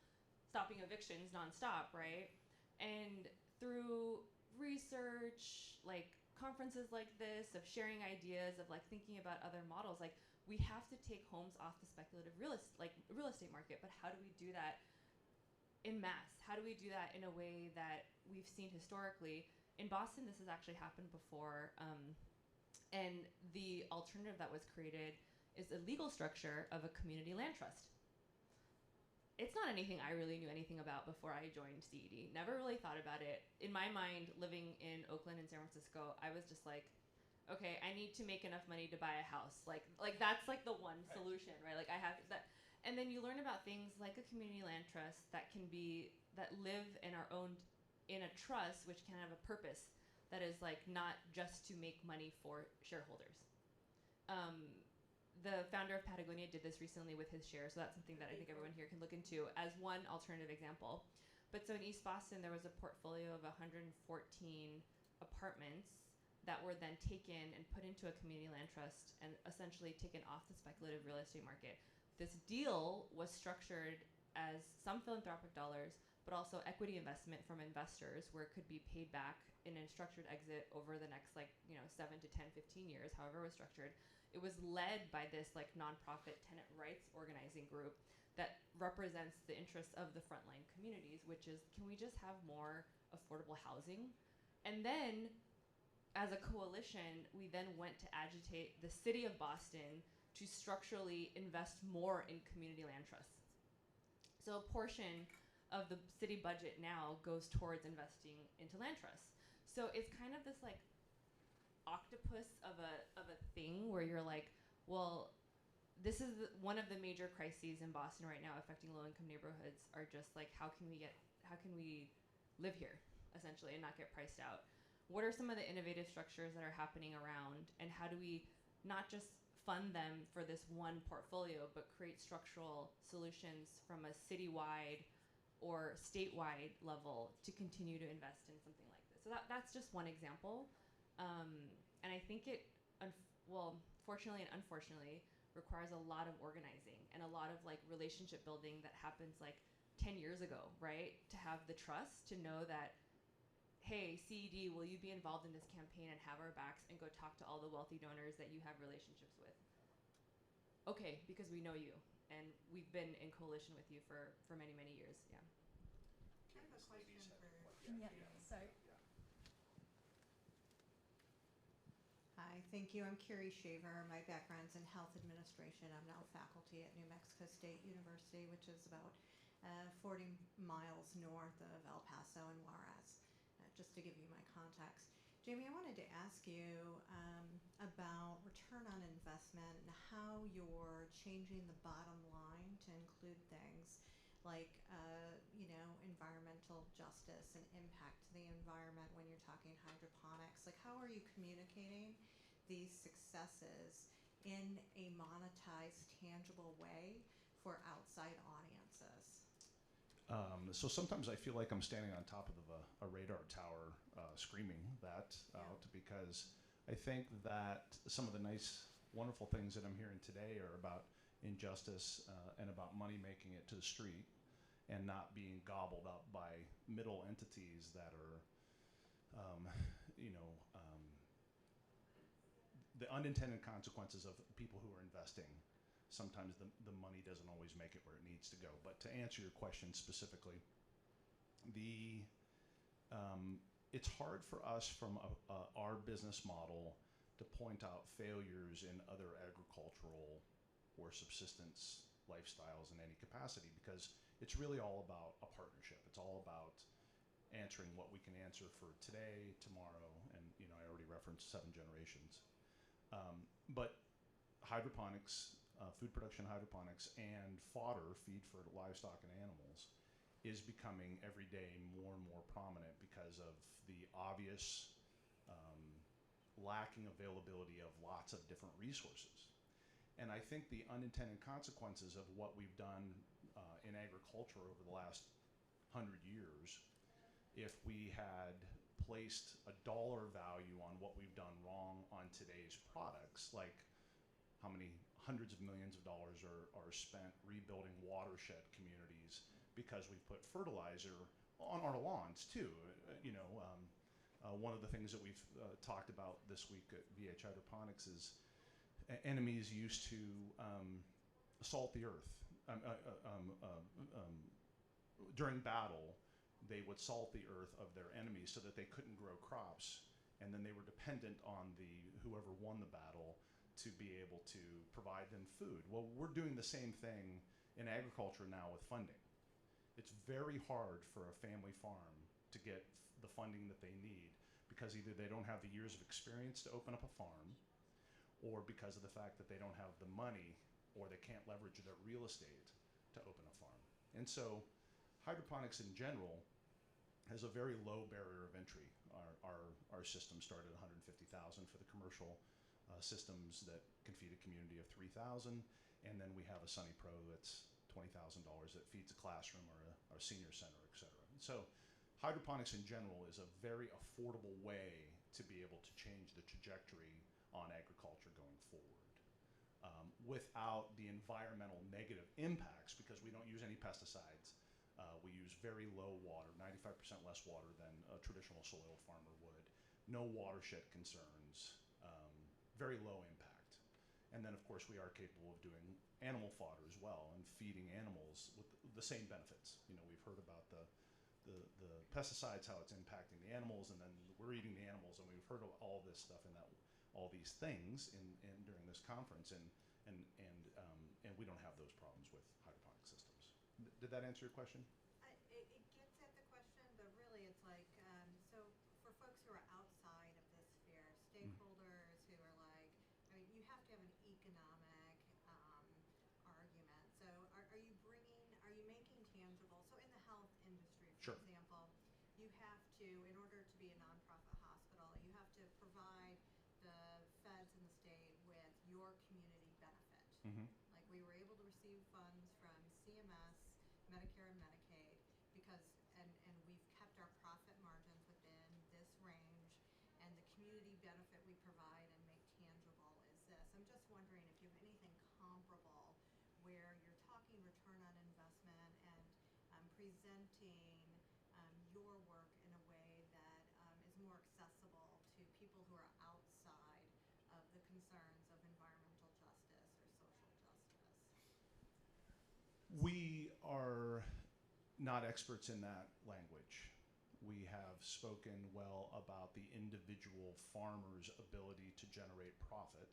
C: stopping evictions nonstop, right? And through research, like conferences like this, of sharing ideas, of like thinking about other models, like we have to take homes off the speculative real estate market. But how do we do that in mass? How do we do that in a way that we've seen historically? In Boston, this has actually happened before, and the alternative that was created is a legal structure of a community land trust. It's not anything I really knew anything about before I joined CED. Never really thought about it. In my mind, living in Oakland and San Francisco, I was just like, okay, I need to make enough money to buy a house. Like that's like the one solution, right? Like I have that. And then you learn about things like a community land trust that live and are owned in a trust, which can have a purpose that is like not just to make money for shareholders. The founder of Patagonia did this recently with his shares, so that's something that I think everyone here can look into as one alternative example. But so in East Boston, there was a portfolio of 114 apartments that were then taken and put into a community land trust and essentially taken off the speculative real estate market. This deal was structured as some philanthropic dollars, but also equity investment from investors where it could be paid back in a structured exit over the next 7 to 10, 15 years, however it was structured. It was led by this nonprofit tenant rights organizing group that represents the interests of the frontline communities, which is, can we just have more affordable housing? And then as a coalition, we then went to agitate the city of Boston to structurally invest more in community land trusts. So a portion of the city budget now goes towards investing into land trusts. So it's kind of this octopus of a thing where you're like, well, this is one of the major crises in Boston right now affecting low-income neighborhoods are just like, how can we live here essentially and not get priced out? What are some of the innovative structures that are happening around, and how do we not just fund them for this one portfolio, but create structural solutions from a citywide or statewide level to continue to invest in something like this? So that's just one example. And I think it, fortunately and unfortunately, requires a lot of organizing and a lot of relationship building that happens 10 years ago, right? To have the trust to know that, hey, CED, will you be involved in this campaign and have our backs and go talk to all the wealthy donors that you have relationships with? Okay, because we know you and we've been in coalition with you for many, many years, yeah.
G: I have a question for
A: Sorry.
H: Hi, thank you. I'm Carrie Shaver. My background's in health administration. I'm now faculty at New Mexico State University, which is about 40 miles north of El Paso and Juarez, just to give you my context. Jamie, I wanted to ask you about return on investment and how you're changing the bottom line to include things like environmental justice and impact to the environment when you're talking hydroponics. Like, how are you communicating these successes in a monetized, tangible way for outside audiences?
F: So sometimes I feel like I'm standing on top of a radar tower screaming that out, because I think that some of the nice, wonderful things that I'm hearing today are about injustice and about money making it to the street and not being gobbled up by middle entities that are, the unintended consequences of people who are investing. Sometimes the money doesn't always make it where it needs to go. But to answer your question specifically, it's hard for us from our business model to point out failures in other agricultural or subsistence lifestyles in any capacity, because it's really all about a partnership. It's all about answering what we can answer for today, tomorrow, and I already referenced 7 generations. But hydroponics, food production hydroponics, and fodder, feed for livestock and animals, is becoming every day more and more prominent because of the obvious lacking availability of lots of different resources. And I think the unintended consequences of what we've done in agriculture over the last 100 years, if we had placed a dollar value on what we've done wrong on today's products, like how many hundreds of millions of dollars are spent rebuilding watershed communities because we've put fertilizer on our lawns too. One of the things that we've talked about this week at VH Hydroponics is enemies used to salt the earth. During battle, they would salt the earth of their enemies so that they couldn't grow crops, and then they were dependent on whoever won the battle to be able to provide them food. Well, we're doing the same thing in agriculture now with funding. It's very hard for a family farm to get the funding that they need because either they don't have the years of experience to open up a farm, or because of the fact that they don't have the money or they can't leverage their real estate to open a farm. And so hydroponics in general has a very low barrier of entry. Our system started at $150,000 for the commercial systems that can feed a community of 3,000, and then we have a Sunny Pro that's $20,000 that feeds a classroom or a senior center, et cetera. So hydroponics in general is a very affordable way to be able to change the trajectory on agriculture going forward without the environmental negative impacts, because we don't use any pesticides. We use very low water, 95% less water than a traditional soil farmer would. No watershed concerns, very low impact. And then of course we are capable of doing animal fodder as well and feeding animals with the same benefits. We've heard about the pesticides, how it's impacting the animals, and then we're eating the animals, and we've heard of all this stuff and all these things during this conference, and we don't have those problems with hydroponic systems. Did that answer your question?
H: It gets at the question, but really it's like, so for folks who are outside of this sphere, stakeholders who are like, I mean, you have to have an economic argument. So are you making tangible, so in the health industry, for
F: Sure.
H: example, you have to, in order to be a nonprofit hospital, you have to provide the feds in the state with your community benefit.
F: Mm-hmm.
H: Like, we were able to receive funds from CMS, Medicare and Medicaid, because, and we've kept our profit margins within this range, and the community benefit we provide and make tangible is this. I'm just wondering if you have anything comparable where you're talking return on investment and presenting your work in a way that is more accessible to people who are outside of the concerns of environmental justice or social justice.
F: We are not experts in that language. We have spoken well about the individual farmer's ability to generate profit.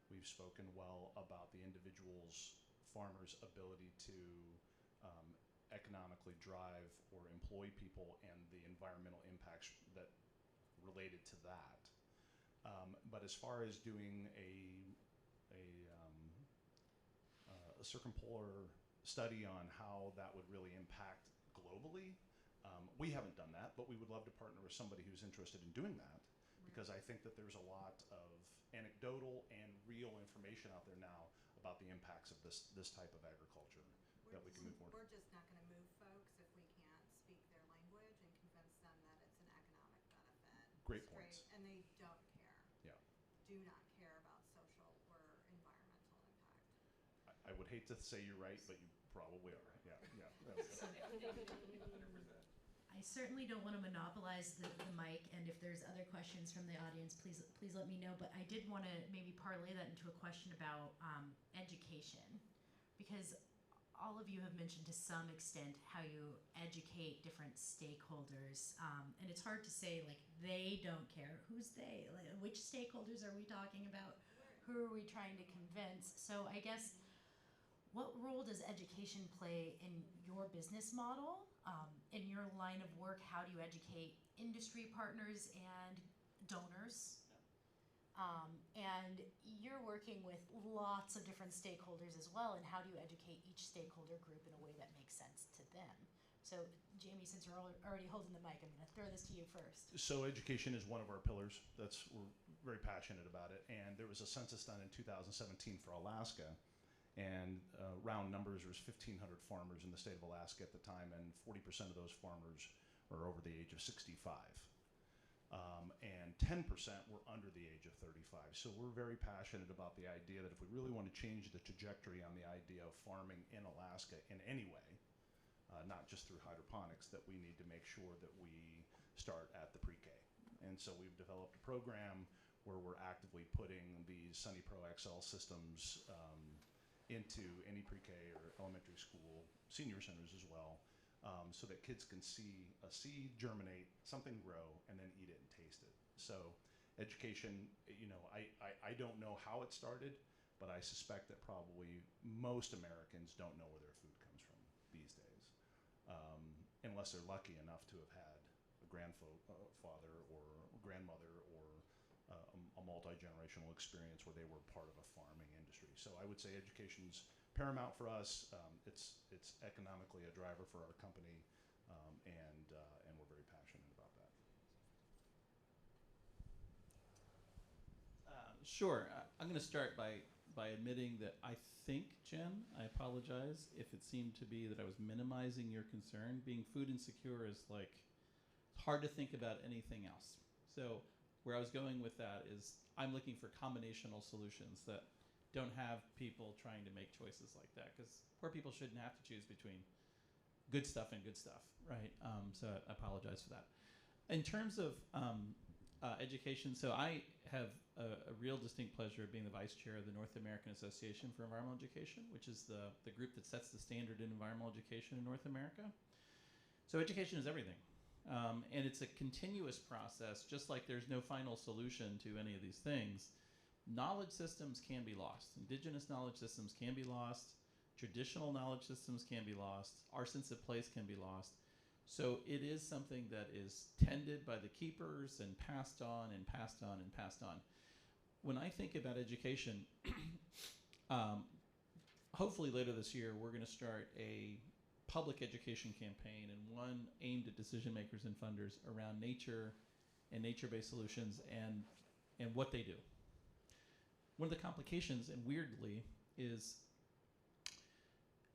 F: We've spoken well about the individual's farmer's ability to economically drive or employ people and the environmental impacts that related to that. But as far as doing a circumpolar study on how that would really impact globally, we haven't done that, but we would love to partner with somebody who's interested in doing that, because I think that there's a lot of anecdotal and real information out there now about the impacts of this type of agriculture that we can move forward.
H: We're just not going to move folks if we can't speak their language and convince them that it's an economic benefit.
F: Great
H: straight,
F: points.
H: And they don't care.
F: Yeah.
H: Do not care about social or environmental impact.
F: I would hate to say you're right, but you probably are. Yeah.
A: I certainly don't want to monopolize the mic, and if there's other questions from the audience, please let me know. But I did want to maybe parlay that into a question about education, because all of you have mentioned to some extent how you educate different stakeholders, and it's hard to say, like, they don't care. Who's they? Like, which stakeholders are we talking about? Who are we trying to convince? So I guess, what role does education play in your business model, in your line of work? How do you educate industry partners and donors? And you're working with lots of different stakeholders as well, and how do you educate each stakeholder group in a way that makes sense to them? So Jamie, since you're already holding the mic, I'm going to throw this to you first.
F: So education is one of our pillars. We're very passionate about it. And there was a census done in 2017 for Alaska, and round numbers, there was 1,500 farmers in the state of Alaska at the time, and 40% of those farmers were over the age of 65. And 10% were under the age of 35. So we're very passionate about the idea that if we really want to change the trajectory on the idea of farming in Alaska in any way, not just through hydroponics, that we need to make sure that we start at the pre-K. And so we've developed a program where we're actively putting these Sunny Pro XL systems into any pre-K or elementary school, senior centers as well, so that kids can see a seed germinate, something grow, and then eat it and taste it. So education, I don't know how it started, but I suspect that probably most Americans don't know where their food comes from these days, unless they're lucky enough to have had a grandfather or grandmother or a multi-generational experience where they were part of a farming industry. So I would say education's paramount for us. It's economically a driver for our company, and we're very passionate about that.
E: Sure. I'm going to start by admitting that I think, Jen, I apologize if it seemed to be that I was minimizing your concern. Being food insecure is like, it's hard to think about anything else. So where I was going with that is I'm looking for combinational solutions that don't have people trying to make choices like that, because poor people shouldn't have to choose between good stuff and good stuff, right? So I apologize for that. In terms of education, so I have a real distinct pleasure of being the vice chair of the North American Association for Environmental Education, which is the group that sets the standard in environmental education in North America. So education is everything. And it's a continuous process, just like there's no final solution to any of these things. Knowledge systems can be lost. Indigenous knowledge systems can be lost. Traditional knowledge systems can be lost. Our sense of place can be lost. So it is something that is tended by the keepers and passed on and passed on and passed on. When I think about education, hopefully later this year, we're going to start a public education campaign, and one aimed at decision makers and funders around nature and nature-based solutions and what they do. One of the complications, and weirdly, is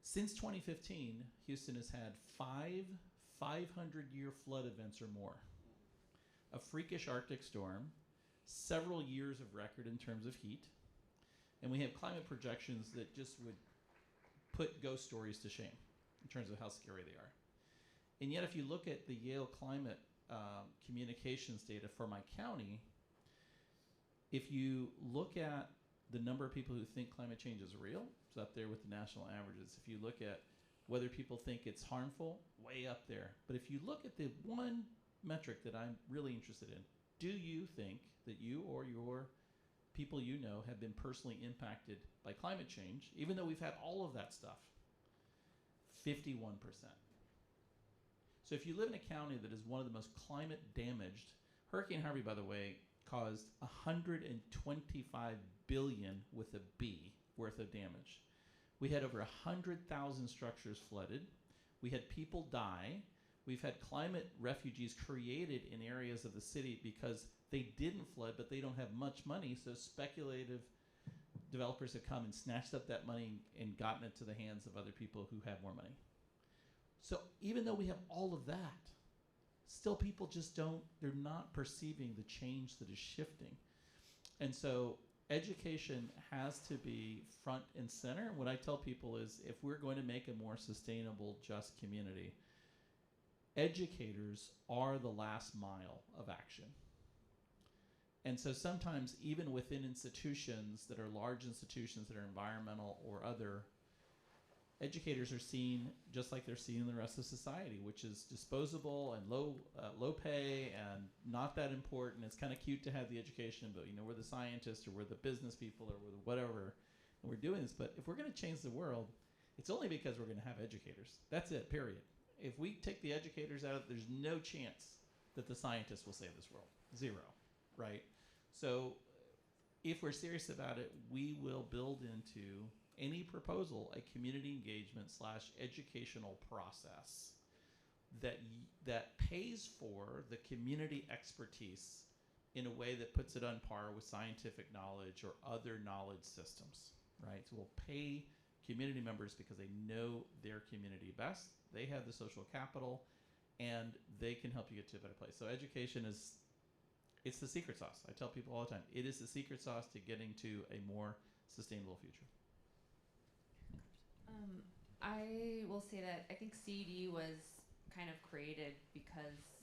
E: since 2015, Houston has had 500-year flood events or more, a freakish Arctic storm, several years of record in terms of heat, and we have climate projections that just would put ghost stories to shame in terms of how scary they are. And yet, if you look at the Yale climate communications data for my county, if you look at the number of people who think climate change is real, it's up there with the national averages. If you look at whether people think it's harmful, way up there. But if you look at the one metric that I'm really interested in, do you think that you or your people you know have been personally impacted by climate change, even though we've had all of that stuff? 51%. So if you live in a county that is one of the most climate damaged, Hurricane Harvey, by the way, caused $125 billion with a B worth of damage. We had over 100,000 structures flooded. We had people die. We've had climate refugees created in areas of the city because they didn't flood, but they don't have much money, so speculative developers have come and snatched up that money and gotten it to the hands of other people who have more money. So even though we have all of that, still people just they're not perceiving the change that is shifting. And so education has to be front and center. What I tell people is, if we're going to make a more sustainable, just community, educators are the last mile of action. And so sometimes even within institutions that are large institutions that are environmental or other, educators are seen just like they're seen in the rest of society, which is disposable and low pay and not that important. It's kind of cute to have the education, but we're the scientists or we're the business people or we're the whatever, and we're doing this. But if we're going to change the world, it's only because we're going to have educators. That's it, period. If we take the educators out, there's no chance that the scientists will save this world. Zero, right? So if we're serious about it, we will build into any proposal a community engagement / educational process that pays for the community expertise in a way that puts it on par with scientific knowledge or other knowledge systems, right? So we'll pay community members because they know their community best, they have the social capital, and they can help you get to a better place. So education it's the secret sauce. I tell people all the time, it is the secret sauce to getting to a more sustainable future.
C: I will say that I think CED was kind of created because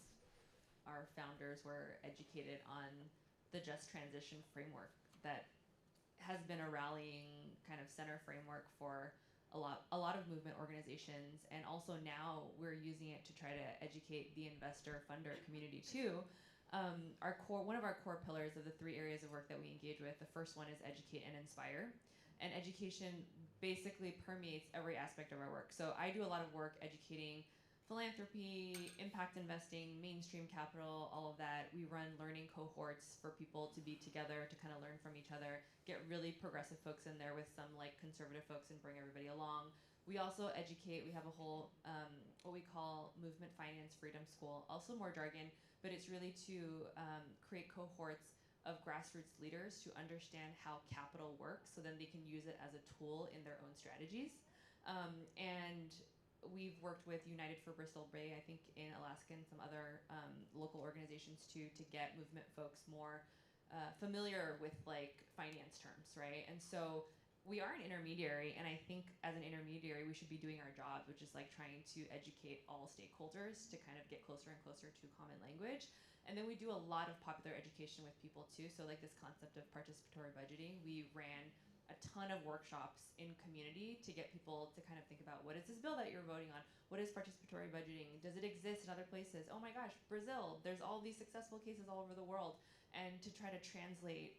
C: our founders were educated on the just transition framework that has been a rallying kind of center framework for a lot of movement organizations, and also now we're using it to try to educate the investor funder community too. One of our core pillars of the 3 areas of work that we engage with, the first one is educate and inspire. And education basically permeates every aspect of our work. So I do a lot of work educating philanthropy, impact investing, mainstream capital, all of that. We run learning cohorts for people to be together to kind of learn from each other, get really progressive folks in there with some like conservative folks and bring everybody along. We also educate, we have a whole, what we call Movement Finance Freedom School, also more jargon, but it's really to create cohorts of grassroots leaders to understand how capital works so then they can use it as a tool in their own strategies. And we've worked with United for Bristol Bay, I think in Alaska and some other local organizations too, to get movement folks more familiar with like finance terms, right? And so we are an intermediary, and I think as an intermediary we should be doing our job, which is like trying to educate all stakeholders to kind of get closer and closer to common language. And then we do a lot of popular education with people too. So like this concept of participatory budgeting, we ran a ton of workshops in community to get people to kind of think about, what is this bill that you're voting on? What is participatory budgeting? Does it exist in other places? Oh my gosh, Brazil, there's all these successful cases all over the world. And to try to translate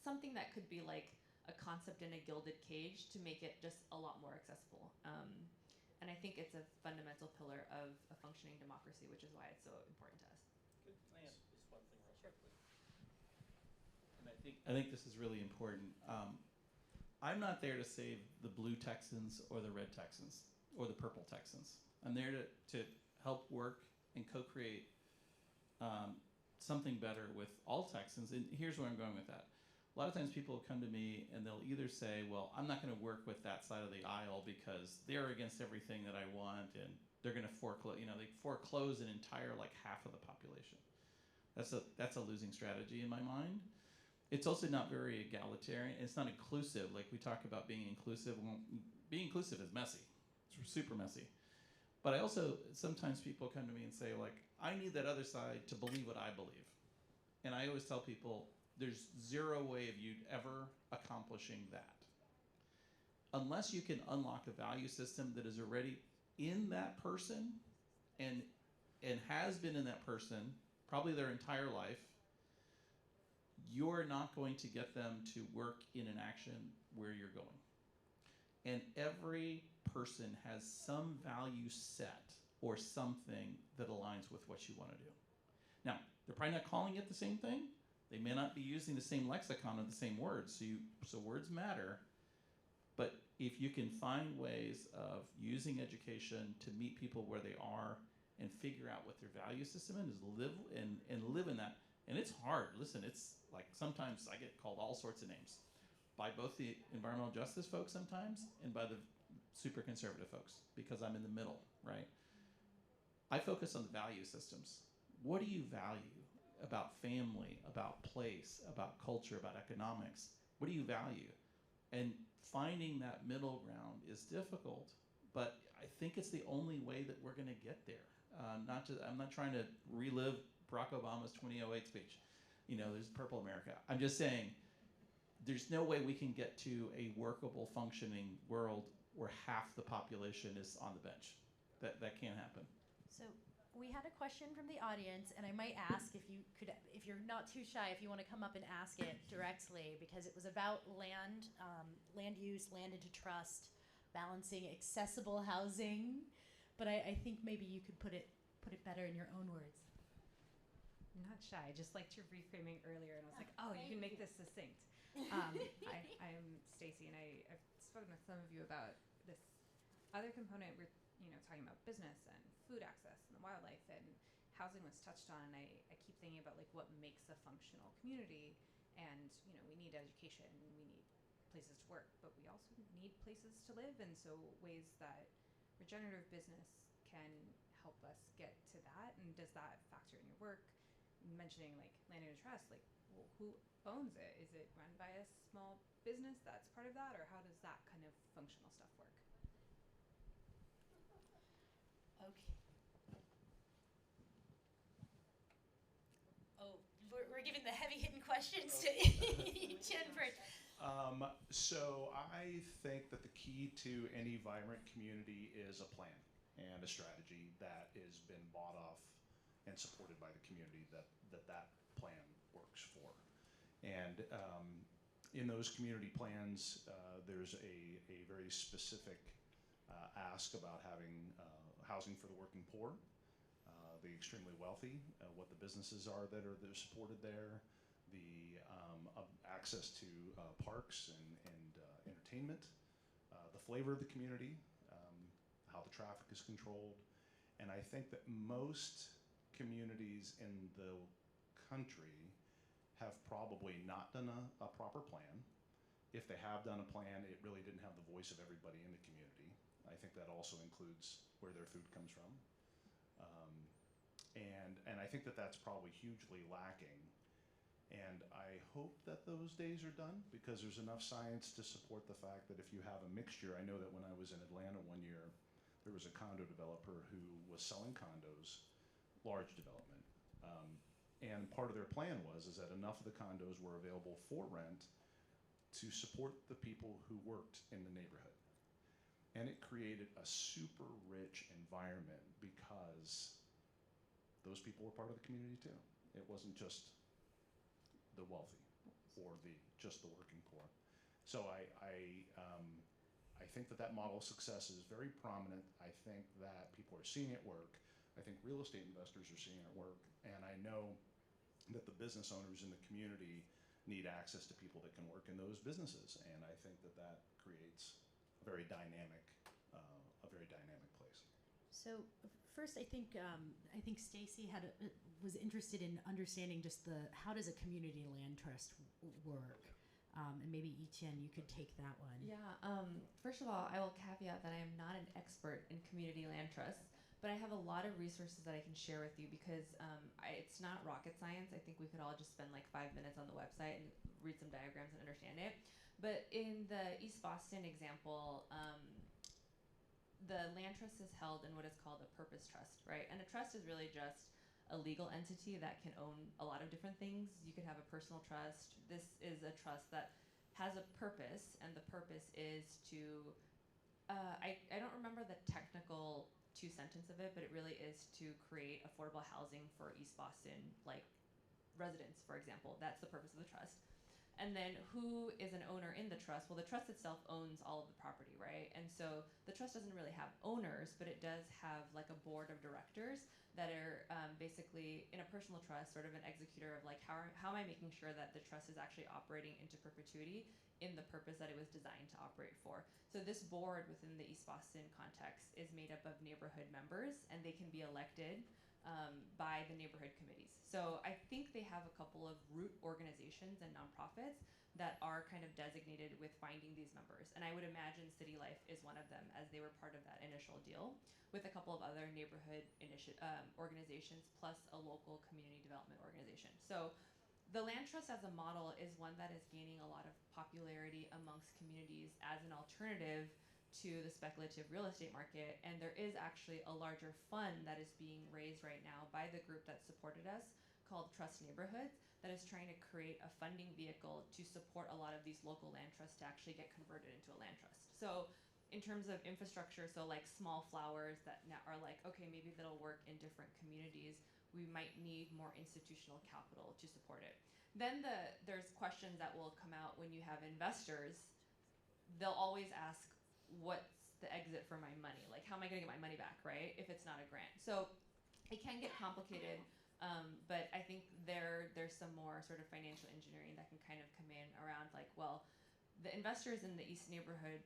C: something that could be like a concept in a gilded cage to make it just a lot more accessible. And I think it's a fundamental pillar of a functioning democracy, which is why it's so important to us.
E: Good. Can I add just one thing real quickly? And I think this is really important. I'm not there to save the blue Texans or the red Texans or the purple Texans. I'm there to help work and co-create something better with all Texans. And here's where I'm going with that. A lot of times people come to me and they'll either say, well, I'm not going to work with that side of the aisle because they're against everything that I want, and they're going to foreclose, they foreclose an entire like half of the population. That's a losing strategy in my mind. It's also not very egalitarian. It's not inclusive. Like we talk about being inclusive. Well, being inclusive is messy. It's super messy. But I also, sometimes people come to me and say like, I need that other side to believe what I believe. And I always tell people, there's zero way of you ever accomplishing that. Unless you can unlock a value system that is already in that person and has been in that person probably their entire life, you're not going to get them to work in an action where you're going. And every person has some value set or something that aligns with what you want to do. Now, they're probably not calling it the same thing. They may not be using the same lexicon or the same words, so words matter. But if you can find ways of using education to meet people where they are and figure out what their value system is, live in that. And it's hard. Listen, it's like sometimes I get called all sorts of names by both the environmental justice folks sometimes and by the super conservative folks because I'm in the middle, right? I focus on the value systems. What do you value about family, about place, about culture, about economics? What do you value? And finding that middle ground is difficult, but I think it's the only way that we're going to get there. I'm not trying to relive Barack Obama's 2008 speech. There's Purple America. I'm just saying there's no way we can get to a workable, functioning world where half the population is on the bench. That can't happen.
A: So we had a question from the audience, and I might ask if you're not too shy, if you want to come up and ask it directly, because it was about land use, land into trust, balancing accessible housing. But I think maybe you could put it better in your own words.
I: I'm not shy. I just liked your reframing earlier, and I was like, oh, you can make this succinct. I'm Stacy, and I've spoken with some of you about this other component. We're talking about business and food access and the wildlife, and housing was touched on. And I keep thinking about like what makes a functional community, and we need education, we need places to work, but we also need places to live, and so ways that regenerative business can help us get to that. And does that factor in your work? Mentioning like land and trust, like, well, who owns it? Is it run by a small business that's part of that, or how does that kind of functional stuff work?
A: Okay. Oh, we're giving the heavy hitting questions to Jennifer.
F: So I think that the key to any vibrant community is a plan and a strategy that has been bought off and supported by the community that plan works for. And in those community plans, there's a very specific ask about having housing for the working poor, the extremely wealthy, what the businesses are that are supported there, the access to parks and entertainment, the flavor of the community, how the traffic is controlled. And I think that most communities in the country have probably not done a proper plan. If they have done a plan, it really didn't have the voice of everybody in the community. I think that also includes where their food comes from. And I think that that's probably hugely lacking. And I hope that those days are done, because there's enough science to support the fact that if you have a mixture, I know that when I was in Atlanta one year, there was a condo developer who was selling condos, large development. And part of their plan was that enough of the condos were available for rent to support the people who worked in the neighborhood. And it created a super rich environment because those people were part of the community too. It wasn't just the wealthy or just the working poor. So I think that model of success is very prominent. I think that people are seeing it work. I think real estate investors are seeing it work. And I know that the business owners in the community need access to people that can work in those businesses. And I think that creates a very dynamic place.
A: So first, I think Stacy was interested in understanding just how does a community land trust work, and maybe Etienne, you could take that one.
C: Yeah. First of all, I will caveat that I am not an expert in community land trusts, but I have a lot of resources that I can share with you because it's not rocket science. I think we could all just spend like 5 minutes on the website and read some diagrams and understand it. But in the East Boston example, the land trust is held in what is called a purpose trust, right? And a trust is really just a legal entity that can own a lot of different things. You could have a personal trust. This is a trust that has a purpose, and the purpose is to, I don't remember the technical two-sentence of it, but it really is to create affordable housing for East Boston, like residents, for example. That's the purpose of the trust. And then who is an owner in the trust? Well, the trust itself owns all of the property, right? And so the trust doesn't really have owners, but it does have like a board of directors that are basically, in a personal trust, sort of an executor of like, how am I making sure that the trust is actually operating into perpetuity in the purpose that it was designed to operate for. So this board within the East Boston context is made up of neighborhood members, and they can be elected by the neighborhood committees. So I think they have a couple of root organizations and nonprofits that are kind of designated with finding these members. And I would imagine City Life is one of them, as they were part of that initial deal, with a couple of other neighborhood organizations, plus a local community development organization. So the land trust as a model is one that is gaining a lot of popularity amongst communities as an alternative to the speculative real estate market. And there is actually a larger fund that is being raised right now by the group that supported us, called Trust Neighborhoods, that is trying to create a funding vehicle to support a lot of these local land trusts to actually get converted into a land trust. So in terms of infrastructure, so like small flowers that now are like, okay, maybe that'll work in different communities, we might need more institutional capital to support it. Then there's questions that will come out when you have investors. They'll always ask, what's the exit for my money? Like, how am I gonna get my money back, right? If it's not a grant. So it can get complicated, but I think there's some more sort of financial engineering that can kind of come in around like, well, the investors in the East Neighborhood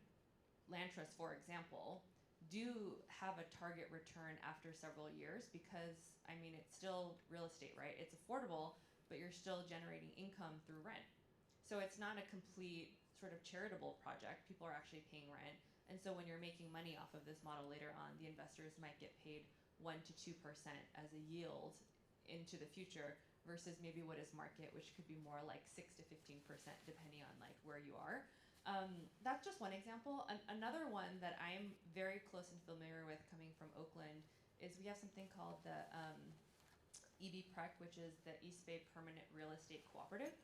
C: Land Trust, for example, do have a target return after several years because, I mean, it's still real estate, right? It's affordable, but you're still generating income through rent. So it's not a complete sort of charitable project. People are actually paying rent. And so when you're making money off of this model later on, the investors might get paid 1 to 2% as a yield into the future, versus maybe what is market, which could be more like 6 to 15% depending on like where you are. That's just one example. Another one that I'm very close and familiar with coming from Oakland is we have something called the EBPREC, which is the East Bay Permanent Real Estate Cooperative.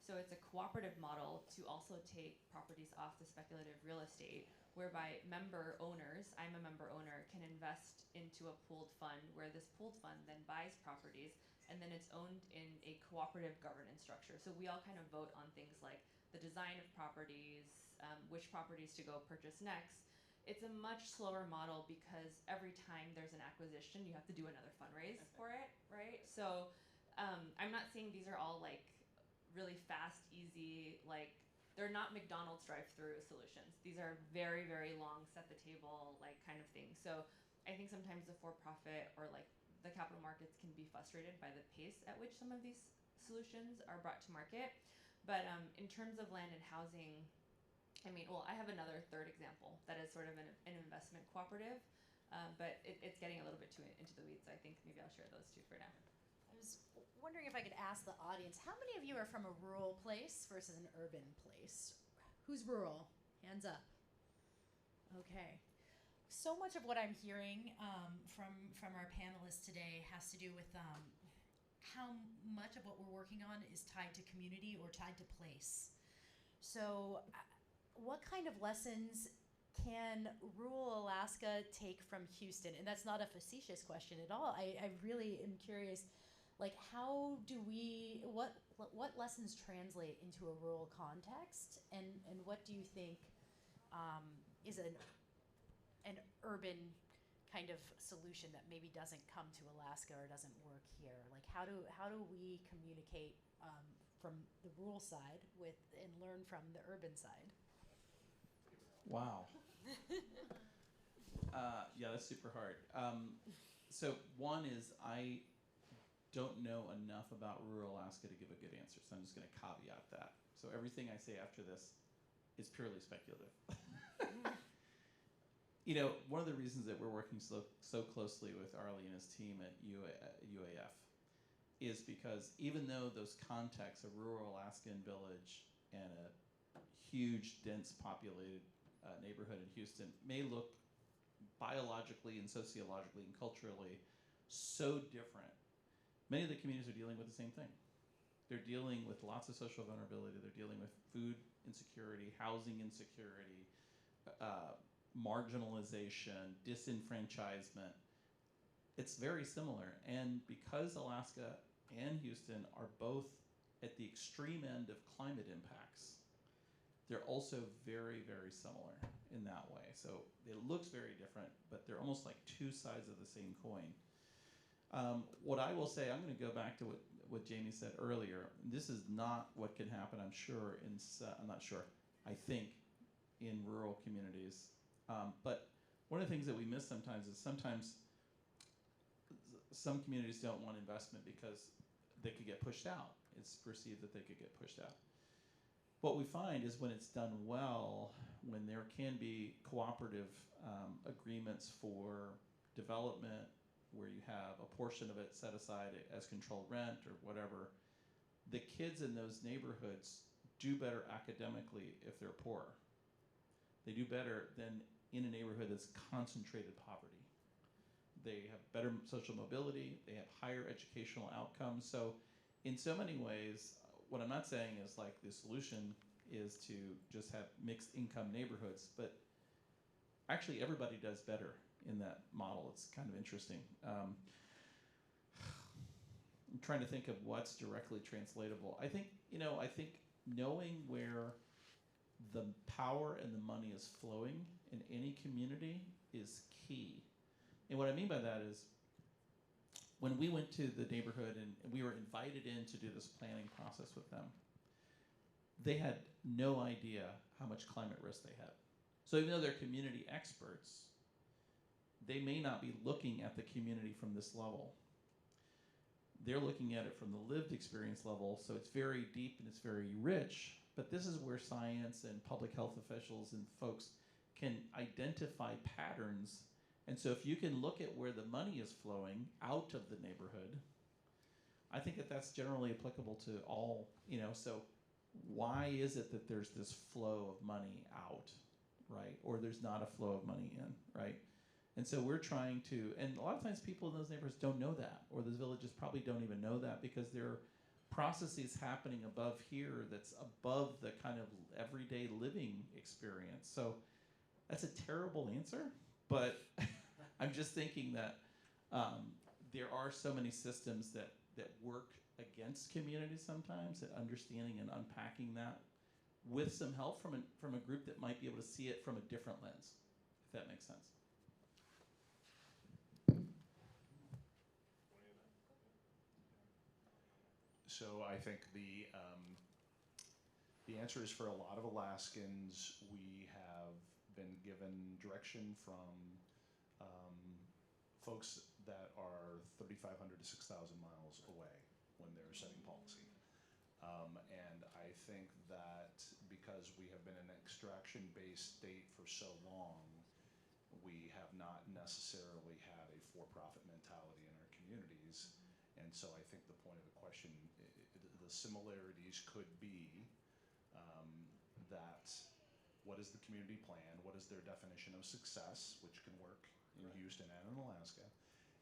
C: So it's a cooperative model to also take properties off the speculative real estate, whereby member owners, I'm a member owner, can invest into a pooled fund where this pooled fund then buys properties and then it's owned in a cooperative governance structure. So we all kind of vote on things like the design of properties, which properties to go purchase next. It's a much slower model because every time there's an acquisition, you have to do another fundraise for it, right? So I'm not saying these are all like really fast, easy, like they're not McDonald's drive-through solutions. These are very, very long, set the table, like kind of things. So I think sometimes the for-profit or like the capital markets can be frustrated by the pace at which some of these solutions are brought to market. But in terms of land and housing, I mean, well, I have another third example that is sort of an investment cooperative, but it's getting a little bit too into the weeds. So I think maybe I'll share those two for now.
A: I was wondering if I could ask the audience, how many of you are from a rural place versus an urban place? Who's rural? Hands up. Okay. So much of what I'm hearing from our panelists today has to do with how much of what we're working on is tied to community or tied to place. So what kind of lessons can rural Alaska take from Houston? And that's not a facetious question at all. I really am curious, like how do we, what lessons translate into a rural context, and what do you think is an urban kind of solution that maybe doesn't come to Alaska or doesn't work here? Like how do we communicate from the rural side with and learn from the urban side?
E: Wow. Yeah, that's super hard. So one is I don't know enough about rural Alaska to give a good answer, so I'm just going to caveat that. So everything I say after this is purely speculative. You know, one of the reasons that we're working so closely with Arlie and his team at UAF is because even though those contexts, a rural Alaskan village and a huge, dense populated neighborhood in Houston may look biologically and sociologically and culturally so different, many of the communities are dealing with the same thing. They're dealing with lots of social vulnerability. They're dealing with food insecurity, housing insecurity, marginalization, disenfranchisement. It's very similar. And because Alaska and Houston are both at the extreme end of climate impacts, they're also very, very similar in that way. So it looks very different, but they're almost like two sides of the same coin. What I will say, I'm going to go back to what Jamie said earlier. This is not what can happen, I'm sure, I'm not sure, I think, in rural communities. But one of the things that we miss sometimes is sometimes some communities don't want investment because they could get pushed out. It's perceived that they could get pushed out. What we find is when it's done well, when there can be cooperative agreements for development, where you have a portion of it set aside as controlled rent or whatever, the kids in those neighborhoods do better academically if they're poor. They do better than in a neighborhood that's concentrated poverty. They have better social mobility, they have higher educational outcomes. So in so many ways, what I'm not saying is like the solution is to just have mixed income neighborhoods, but actually everybody does better in that model. It's kind of interesting. I'm trying to think of what's directly translatable. I think knowing where the power and the money is flowing in any community is key. And what I mean by that is when we went to the neighborhood and we were invited in to do this planning process with them, they had no idea how much climate risk they had. So even though they're community experts, they may not be looking at the community from this level. They're looking at it from the lived experience level, so it's very deep and it's very rich, but this is where science and public health officials and folks can identify patterns. And so if you can look at where the money is flowing out of the neighborhood, I think that that's generally applicable to all, so why is it that there's this flow of money out, right? Or there's not a flow of money in, right? And so we're trying to, and a lot of times people in those neighborhoods don't know that, or those villages probably don't even know that because there are processes happening above here that's above the kind of everyday living experience. So that's a terrible answer, but I'm just thinking that there are so many systems that work against communities sometimes, that understanding and unpacking that with some help from a group that might be able to see it from a different lens, if that makes sense.
F: So I think the answer is for a lot of Alaskans, we have been given direction from folks that are 3,500 to 6,000 miles away when they're setting policy. And I think that because we have been an extraction-based state for so long, we have not necessarily had a for-profit mentality in our communities. And so I think the point of the question, the similarities could be that what is the community plan, what is their definition of success, which can work in Houston and in Alaska,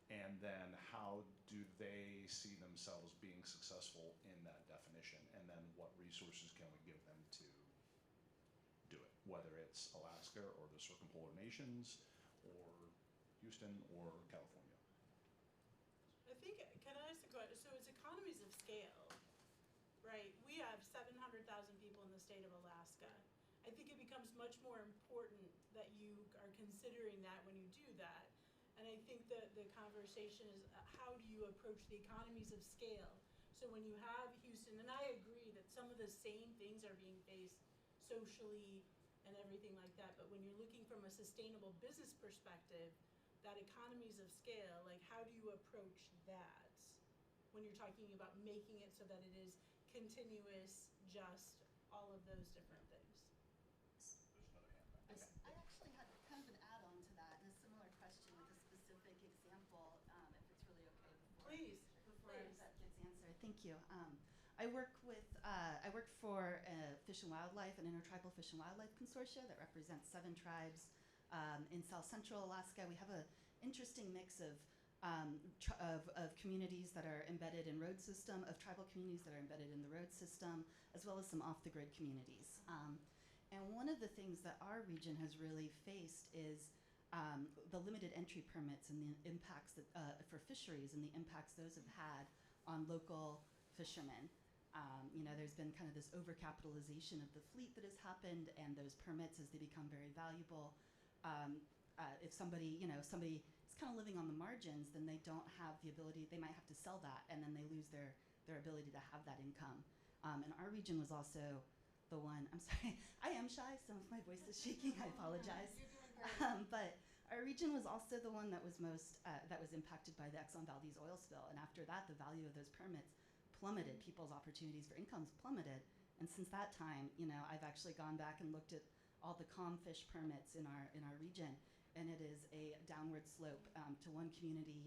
F: and then how do they see themselves being successful in that definition, and then what resources can we give them to do it, whether it's Alaska or the circumpolar nations or Houston or California.
G: I think, can I ask a question? So it's economies of scale, right? We have 700,000 people in the state of Alaska. I think it becomes much more important that you are considering that when you do that. And I think that the conversation is how do you approach the economies of scale? So when you have Houston, and I agree that some of the same things are being faced socially and everything like that, but when you're looking from a sustainable business perspective, that economies of scale, like how do you approach that when you're talking about making it so that it is continuous, just, all of those different things?
F: There's another hand back.
J: I actually had kind of an add-on to that, and a similar question with a specific example, if it's really okay before that gets answered. Thank you. I work for Fish and Wildlife, an intertribal fish and wildlife consortia that represents 7 tribes in South Central Alaska. We have an interesting mix of communities that are embedded in road system, of tribal communities that are embedded in the road system, as well as some off-the-grid communities. And one of the things that our region has really faced is the limited entry permits and the impacts that, for fisheries, and the impacts those have had on local fishermen. There's been kind of this overcapitalization of the fleet that has happened, and those permits, as they become very valuable, if somebody is kind of living on the margins, then they don't have the ability, they might have to sell that, and then they lose their ability to have that income. And our region was also the one, I'm sorry, I am shy, so if my voice is shaking, I apologize. But our region was also the one that was most, that was impacted by the Exxon Valdez oil spill, and after that, the value of those permits plummeted. People's opportunities for incomes plummeted, and since that time, I've actually gone back and looked at all the calm fish permits in our region, and it is a downward slope to one community,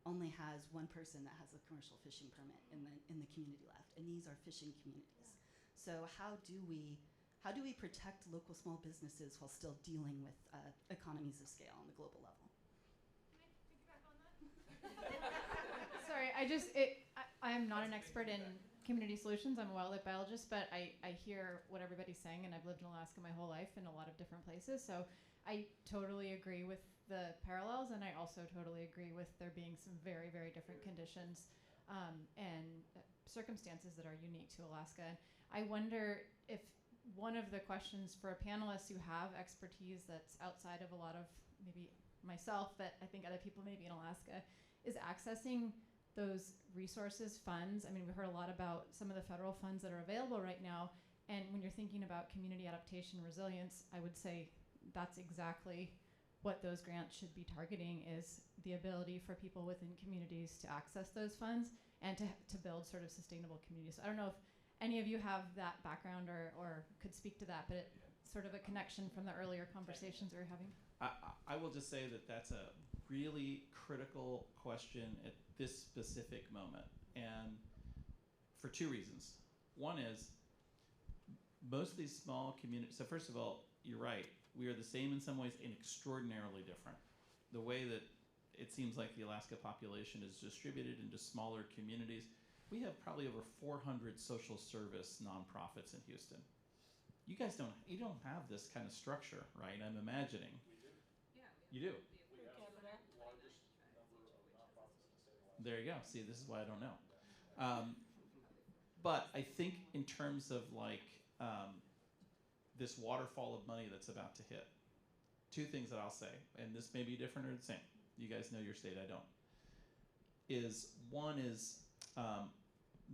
J: only has one person that has a commercial fishing permit in the community left, and these are fishing communities. So how do we protect local small businesses while still dealing with economies of scale on the global level?
I: Can I piggyback on that? Sorry, I am not an expert in community solutions. I'm a wildlife biologist, but I hear what everybody's saying, and I've lived in Alaska my whole life in a lot of different places. So I totally agree with the parallels, and I also totally agree with there being some very, very different conditions and circumstances that are unique to Alaska. I wonder if one of the questions for panelists who have expertise that's outside of a lot of maybe myself, but I think other people maybe in Alaska, is accessing those resources, funds. I mean, we heard a lot about some of the federal funds that are available right now, and when you're thinking about community adaptation resilience, I would say that's exactly what those grants should be targeting, is the ability for people within communities to access those funds and to build sort of sustainable communities. So I don't know if any of you have that background or could speak to that, but it's sort of a connection from the earlier conversations we were having.
E: I will just say that that's a really critical question at this specific moment. and for two reasons. One is most of these small communities. So first of all, you're right. We are the same in some ways and extraordinarily different. The way that it seems like the Alaska population is distributed into smaller communities. We have probably over 400 social service nonprofits in Houston. You guys don't have this kind of structure, right? I'm imagining.
I: Yeah.
E: You do.
B: We have the largest number of nonprofits in the state of Alaska.
E: There you go. See, this is why I don't know. But I think in terms of like this waterfall of money that's about to hit, two things that I'll say, and this may be different or the same. You guys know your state, I don't. One is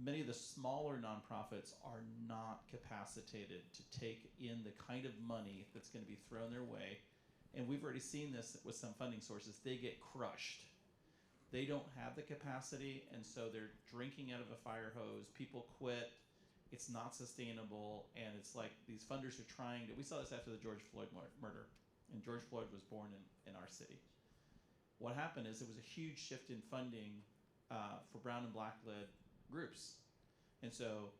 E: many of the smaller nonprofits are not capacitated to take in the kind of money that's going to be thrown their way. And we've already seen this with some funding sources. They get crushed. They don't have the capacity, and so they're drinking out of a fire hose. People quit. It's not sustainable, and it's like these funders are trying to. We saw this after the George Floyd murder, and George Floyd was born in our city. What happened is there was a huge shift in funding for brown and black-led groups, and so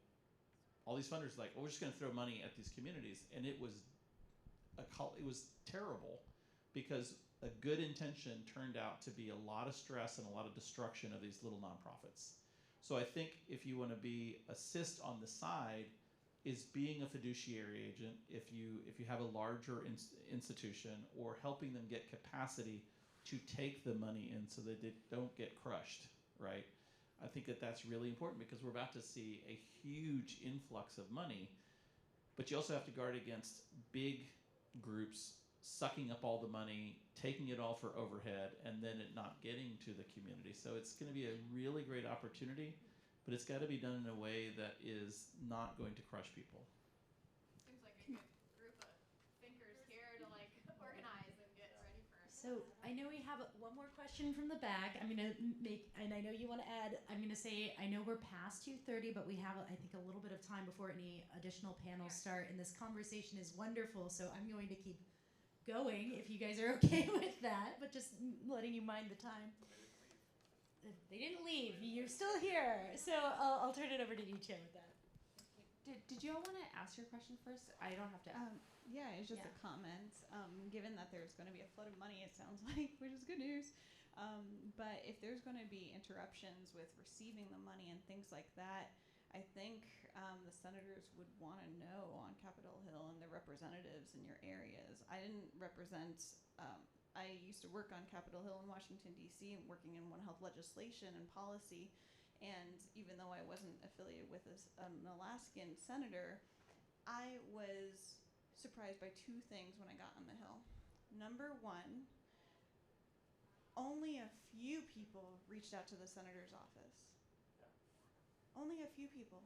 E: all these funders were like, well, we're just going to throw money at these communities, and it was terrible because a good intention turned out to be a lot of stress and a lot of destruction of these little nonprofits. So I think if you want to assist on the side, is being a fiduciary agent if you have a larger institution, or helping them get capacity to take the money in so that they don't get crushed, right? I think that that's really important because we're about to see a huge influx of money, but you also have to guard against big groups sucking up all the money, taking it all for overhead, and then it not getting to the community. So it's going to be a really great opportunity, but it's got to be done in a way that is not going to crush people.
K: Seems like a good group of thinkers here to like organize and get ready for.
A: So I know we have one more question from the back. I'm gonna and I know you want to add. I'm gonna say I know we're past 2:30, but we have I think a little bit of time before any additional panels start. And this conversation is wonderful, so I'm going to keep going if you guys are okay with that. But just letting you mind the time. They didn't leave. You're still here. So I'll turn it over to you, Tim, with that.
C: Did you all want to ask your question first? I don't have to.
L: Yeah, it's just a comment. Given that there's going to be a flood of money, it sounds like, which is good news. But if there's going to be interruptions with receiving the money and things like that, I think the senators would want to know on Capitol Hill and the representatives in your areas. I didn't represent. I used to work on Capitol Hill in Washington, D.C., and working in One Health legislation and policy. And even though I wasn't affiliated with an Alaskan senator, I was surprised by two things when I got on the Hill. Number one, only a few people reached out to the senator's office. Only a few people.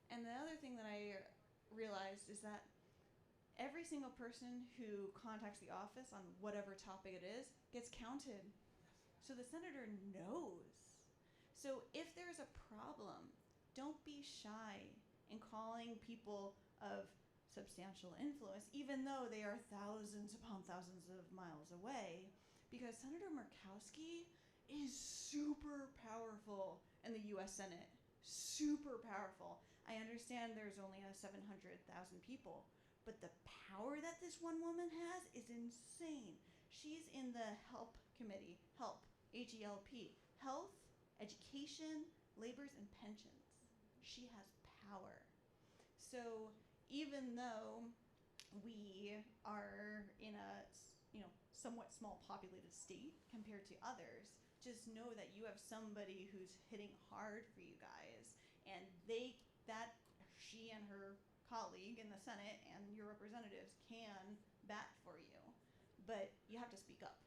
L: And the other thing that I realized is that every single person who contacts the office on whatever topic it is gets counted. So the senator knows. So if there's a problem, don't be shy in calling people of substantial influence, even though they are thousands upon thousands of miles away, because Senator Murkowski is super powerful in the U.S. Senate. Super powerful. I understand there's only 700,000 people, but the power that this one woman has is insane. She's in the HELP committee, HELP, H-E-L-P, Health, Education, Labors, and Pensions. She has power. So even though we are in a somewhat small populated state compared to others, just know that you have somebody who's hitting hard for you guys, and she and her colleague in the Senate and your representatives can bat for you, but you have to speak up.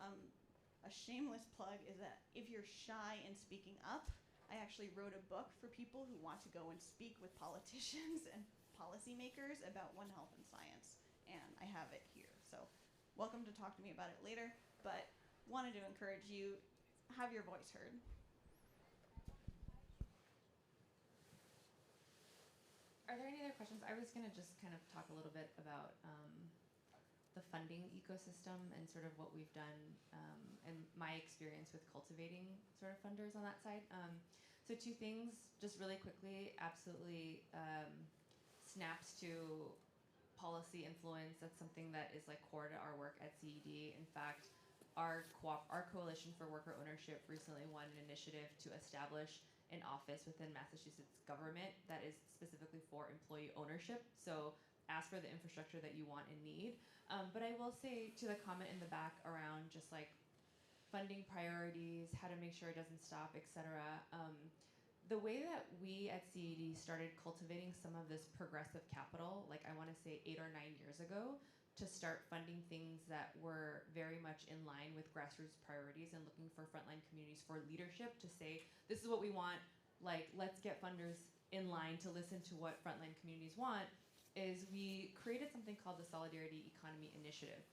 L: A shameless plug is that if you're shy in speaking up, I actually wrote a book for people who want to go and speak with politicians and policymakers about One Health and Science, and I have it here. So welcome to talk to me about it later, but wanted to encourage you, have your voice heard.
C: Are there any other questions? I was going to just kind of talk a little bit about the funding ecosystem and sort of what we've done. And my experience with cultivating sort of funders on that side. So two things, just really quickly, absolutely snaps to policy influence. That's something that is like core to our work at CED. In fact, our Coalition for Worker Ownership recently won an initiative to establish an office within Massachusetts government that is specifically for employee ownership. So ask for the infrastructure that you want and need. But I will say to the comment in the back around just like funding priorities, how to make sure it doesn't stop, etc. The way that we at CED started cultivating some of this progressive capital, like I want to say 8 or 9 years ago, to start funding things that were very much in line with grassroots priorities and looking for frontline communities for leadership to say, this is what we want, like let's get funders in line to listen to what frontline communities want, is we created something called the Solidarity Economy Initiative.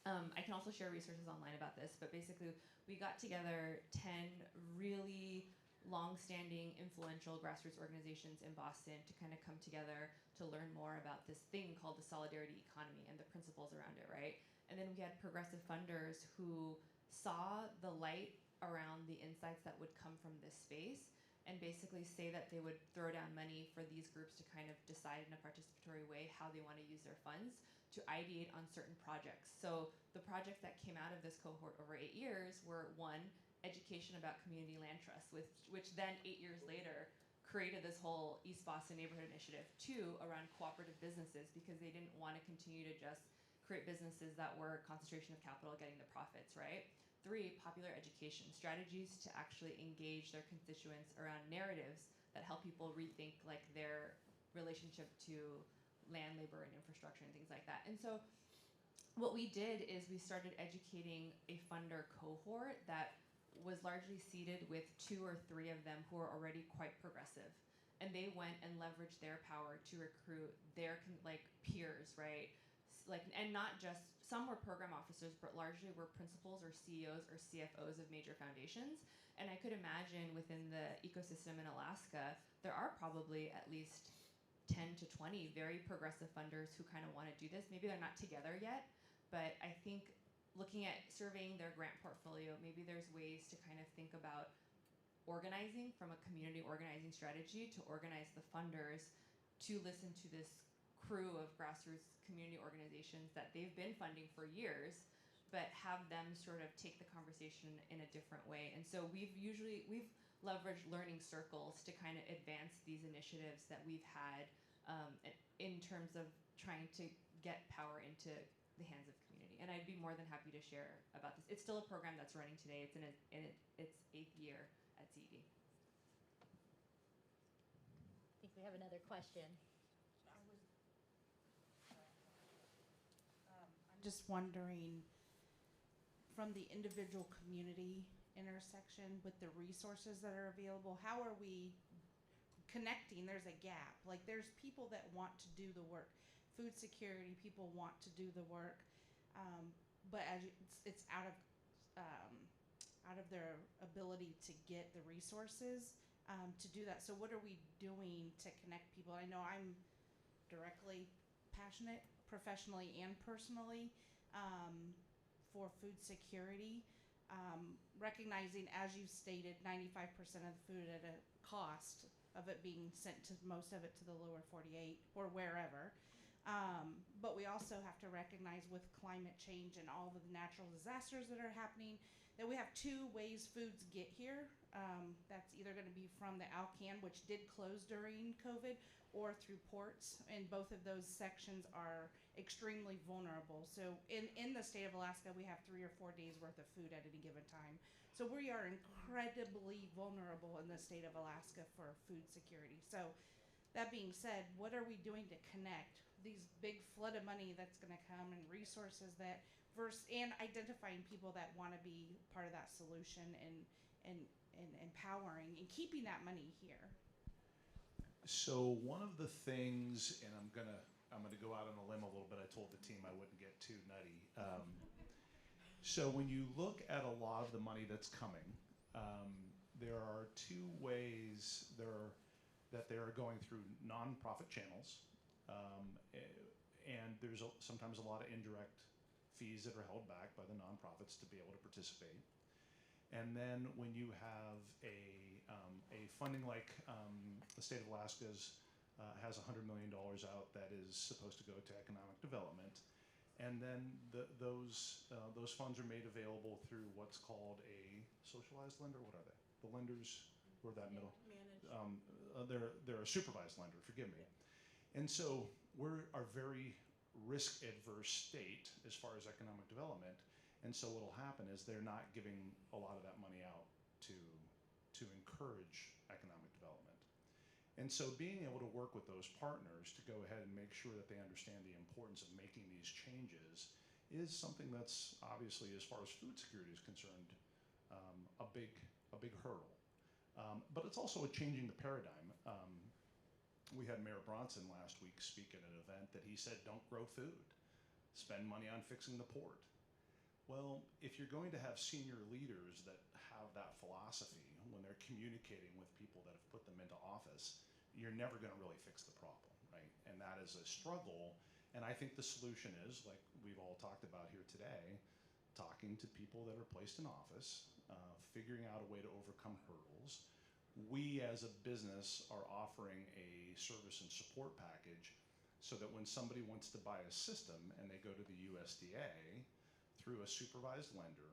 C: I can also share resources online about this, but basically we got together 10 really long-standing, influential grassroots organizations in Boston to kind of come together to learn more about this thing called the solidarity economy and the principles around it, right? And then we had progressive funders who saw the light around the insights that would come from this space and basically say that they would throw down money for these groups to kind of decide in a participatory way how they want to use their funds to ideate on certain projects. So the projects that came out of this cohort over 8 years were, one, education about community land trusts, which then 8 years later created this whole East Boston Neighborhood Initiative. 2, around cooperative businesses, because they didn't want to continue to just create businesses that were concentration of capital getting the profits, right? 3, popular education, strategies to actually engage their constituents around narratives that help people rethink like their relationship to land, labor, and infrastructure and things like that. And so what we did is we started educating a funder cohort that was largely seated with 2 or 3 of them who are already quite progressive. And they went and leveraged their power to recruit their like peers, right? Like, and not just, some were program officers, but largely were principals or CEOs or CFOs of major foundations. And I could imagine within the ecosystem in Alaska, there are probably at least 10 to 20 very progressive funders who kind of want to do this. Maybe they're not together yet, but I think looking at surveying their grant portfolio, maybe there's ways to kind of think about organizing from a community organizing strategy to organize the funders to listen to this crew of grassroots community organizations that they've been funding for years, but have them sort of take the conversation in a different way. And so we've leveraged learning circles to kind of advance these initiatives that we've had in terms of trying to get power into the hands of community. And I'd be more than happy to share about this. It's still a program that's running today. It's in its 8th year at CED.
A: I think we have another question.
M: I'm just wondering, from the individual community intersection with the resources that are available, how are we connecting? There's a gap. Like, there's people that want to do the work. Food security people want to do the work, but it's out of their ability to get the resources to do that. So what are we doing to connect people? I know I'm directly passionate, professionally and personally, for food security, recognizing, as you stated, 95% of the food at a cost of it being sent to most of it to the lower 48 or wherever. But we also have to recognize with climate change and all of the natural disasters that are happening that we have 2 ways foods get here. That's either going to be from the Alcan, which did close during COVID, or through ports, and both of those sections are extremely vulnerable. So in the state of Alaska, we have 3 or 4 days worth of food at any given time. So we are incredibly vulnerable in the state of Alaska for food security. So that being said, what are we doing to connect these big flood of money that's going to come and resources that and identifying people that want to be part of that solution and empowering and keeping that money here?
F: So one of the things, and I'm gonna go out on a limb a little bit. I told the team I wouldn't get too nutty. So when you look at a lot of the money that's coming, there are 2 ways that they are going through nonprofit channels, and there's sometimes a lot of indirect fees that are held back by the nonprofits to be able to participate. And then when you have a funding like the state of Alaska's has $100 million out that is supposed to go to economic development, and then those funds are made available through what's called a socialized lender. What are they? The lenders who are that middle. They're a supervised lender. Forgive me. And so we're a very risk adverse state as far as economic development. And so what will happen is they're not giving a lot of that money out to encourage economic development. And so being able to work with those partners to go ahead and make sure that they understand the importance of making these changes is something that's obviously, as far as food security is concerned, a big hurdle. But it's also a changing the paradigm. We had Mayor Bronson last week speak at an event that he said, don't grow food, spend money on fixing the port. Well, if you're going to have senior leaders that have that philosophy when they're communicating with people that have put them into office, you're never going to really fix the problem, right? And that is a struggle. And I think the solution is, like we've all talked about here today, talking to people that are placed in office, figuring out a way to overcome hurdles. We as a business are offering a service and support package so that when somebody wants to buy a system and they go to the USDA through a supervised lender,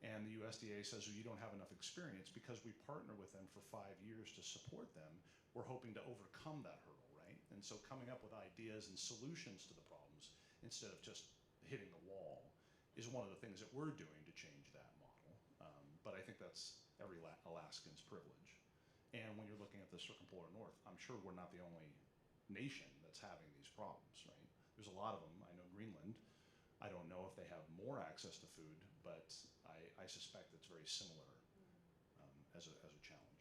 F: and the USDA says, well, you don't have enough experience, because we partner with them for 5 years to support them, we're hoping to overcome that hurdle, right? And so coming up with ideas and solutions to the problems instead of just hitting the wall is one of the things that we're doing to change that model. But I think that's every Alaskan's privilege. And when you're looking at the circumpolar north, I'm sure we're not the only nation that's having these problems, right? There's a lot of them. I know Greenland. I don't know if they have more access to food, but I suspect it's very similar as a challenge.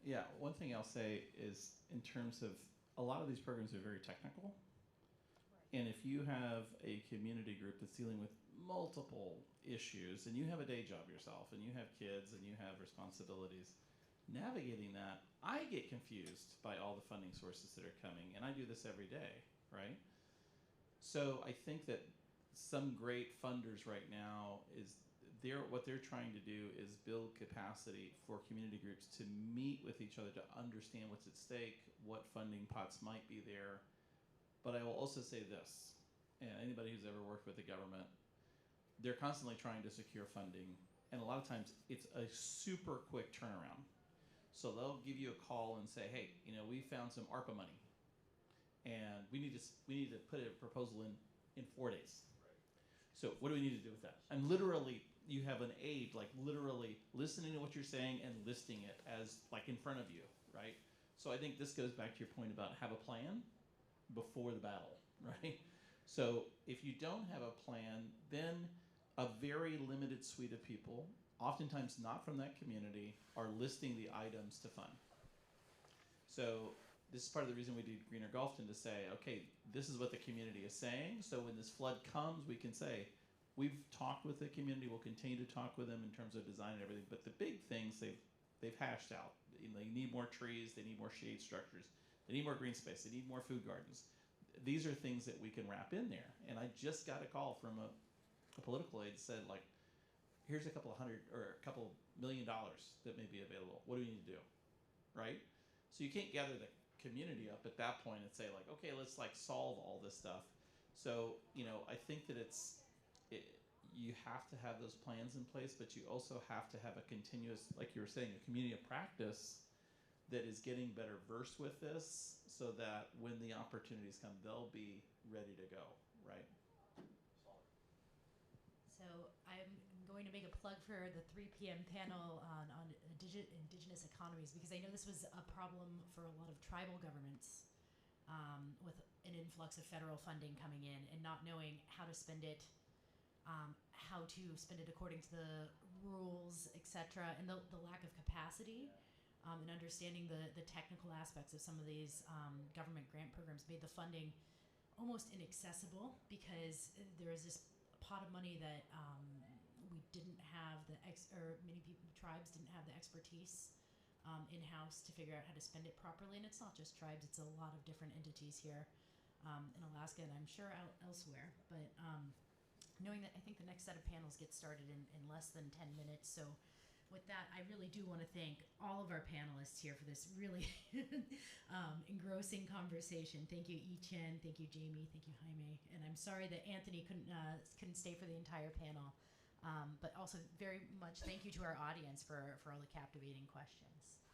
E: Yeah, one thing I'll say is, in terms of, a lot of these programs are very technical. And if you have a community group that's dealing with multiple issues, and you have a day job yourself, and you have kids, and you have responsibilities, navigating that, I get confused by all the funding sources that are coming, and I do this every day, right? So I think that some great funders right now what they're trying to do is build capacity for community groups to meet with each other, to understand what's at stake, what funding pots might be there. But I will also say this, and anybody who's ever worked with the government, they're constantly trying to secure funding, and a lot of times it's a super quick turnaround. So they'll give you a call and say, hey, we found some ARPA money, and we need to put a proposal in 4 days. So what do we need to do with that? And literally, you have an aide, like literally listening to what you're saying and listing it as like in front of you, right? So I think this goes back to your point about have a plan before the battle, right? So if you don't have a plan, then a very limited suite of people, oftentimes not from that community, are listing the items to fund. So this is part of the reason we did Greener Gulfton, to say, okay, this is what the community is saying. So when this flood comes, we can say, we've talked with the community, we'll continue to talk with them in terms of design and everything. But the big things they've hashed out. They need more trees, they need more shade structures, they need more green space, they need more food gardens. These are things that we can wrap in there. And I just got a call from a political aide that said, like, here's a couple $100 or a couple $1 million that may be available. What do we need to do, right? So you can't gather the community up at that point and say, like, okay, let's like solve all this stuff. So I think that you have to have those plans in place, but you also have to have a continuous, like you were saying, a community of practice that is getting better versed with this, so that when the opportunities come, they'll be ready to go, right?
A: So I'm going to make a plug for the 3 p.m. panel on indigenous economies, because I know this was a problem for a lot of tribal governments, with an influx of federal funding coming in and not knowing how to spend it, according to the rules, etc., and the lack of capacity, and understanding the technical aspects of some of these government grant programs made the funding almost inaccessible, because there is this pot of money that we didn't have many people, tribes didn't have the expertise in-house to figure out how to spend it properly. And it's not just tribes, it's a lot of different entities here in Alaska, and I'm sure elsewhere. But knowing that I think the next set of panels get started in less than 10 minutes. So with that, I really do want to thank all of our panelists here for this really engrossing conversation. Thank you, Yi-Chen. Thank you, Jamie. Thank you, Jaime. And I'm sorry that Anthony couldn't stay for the entire panel. But also very much thank you to our audience for all the captivating questions.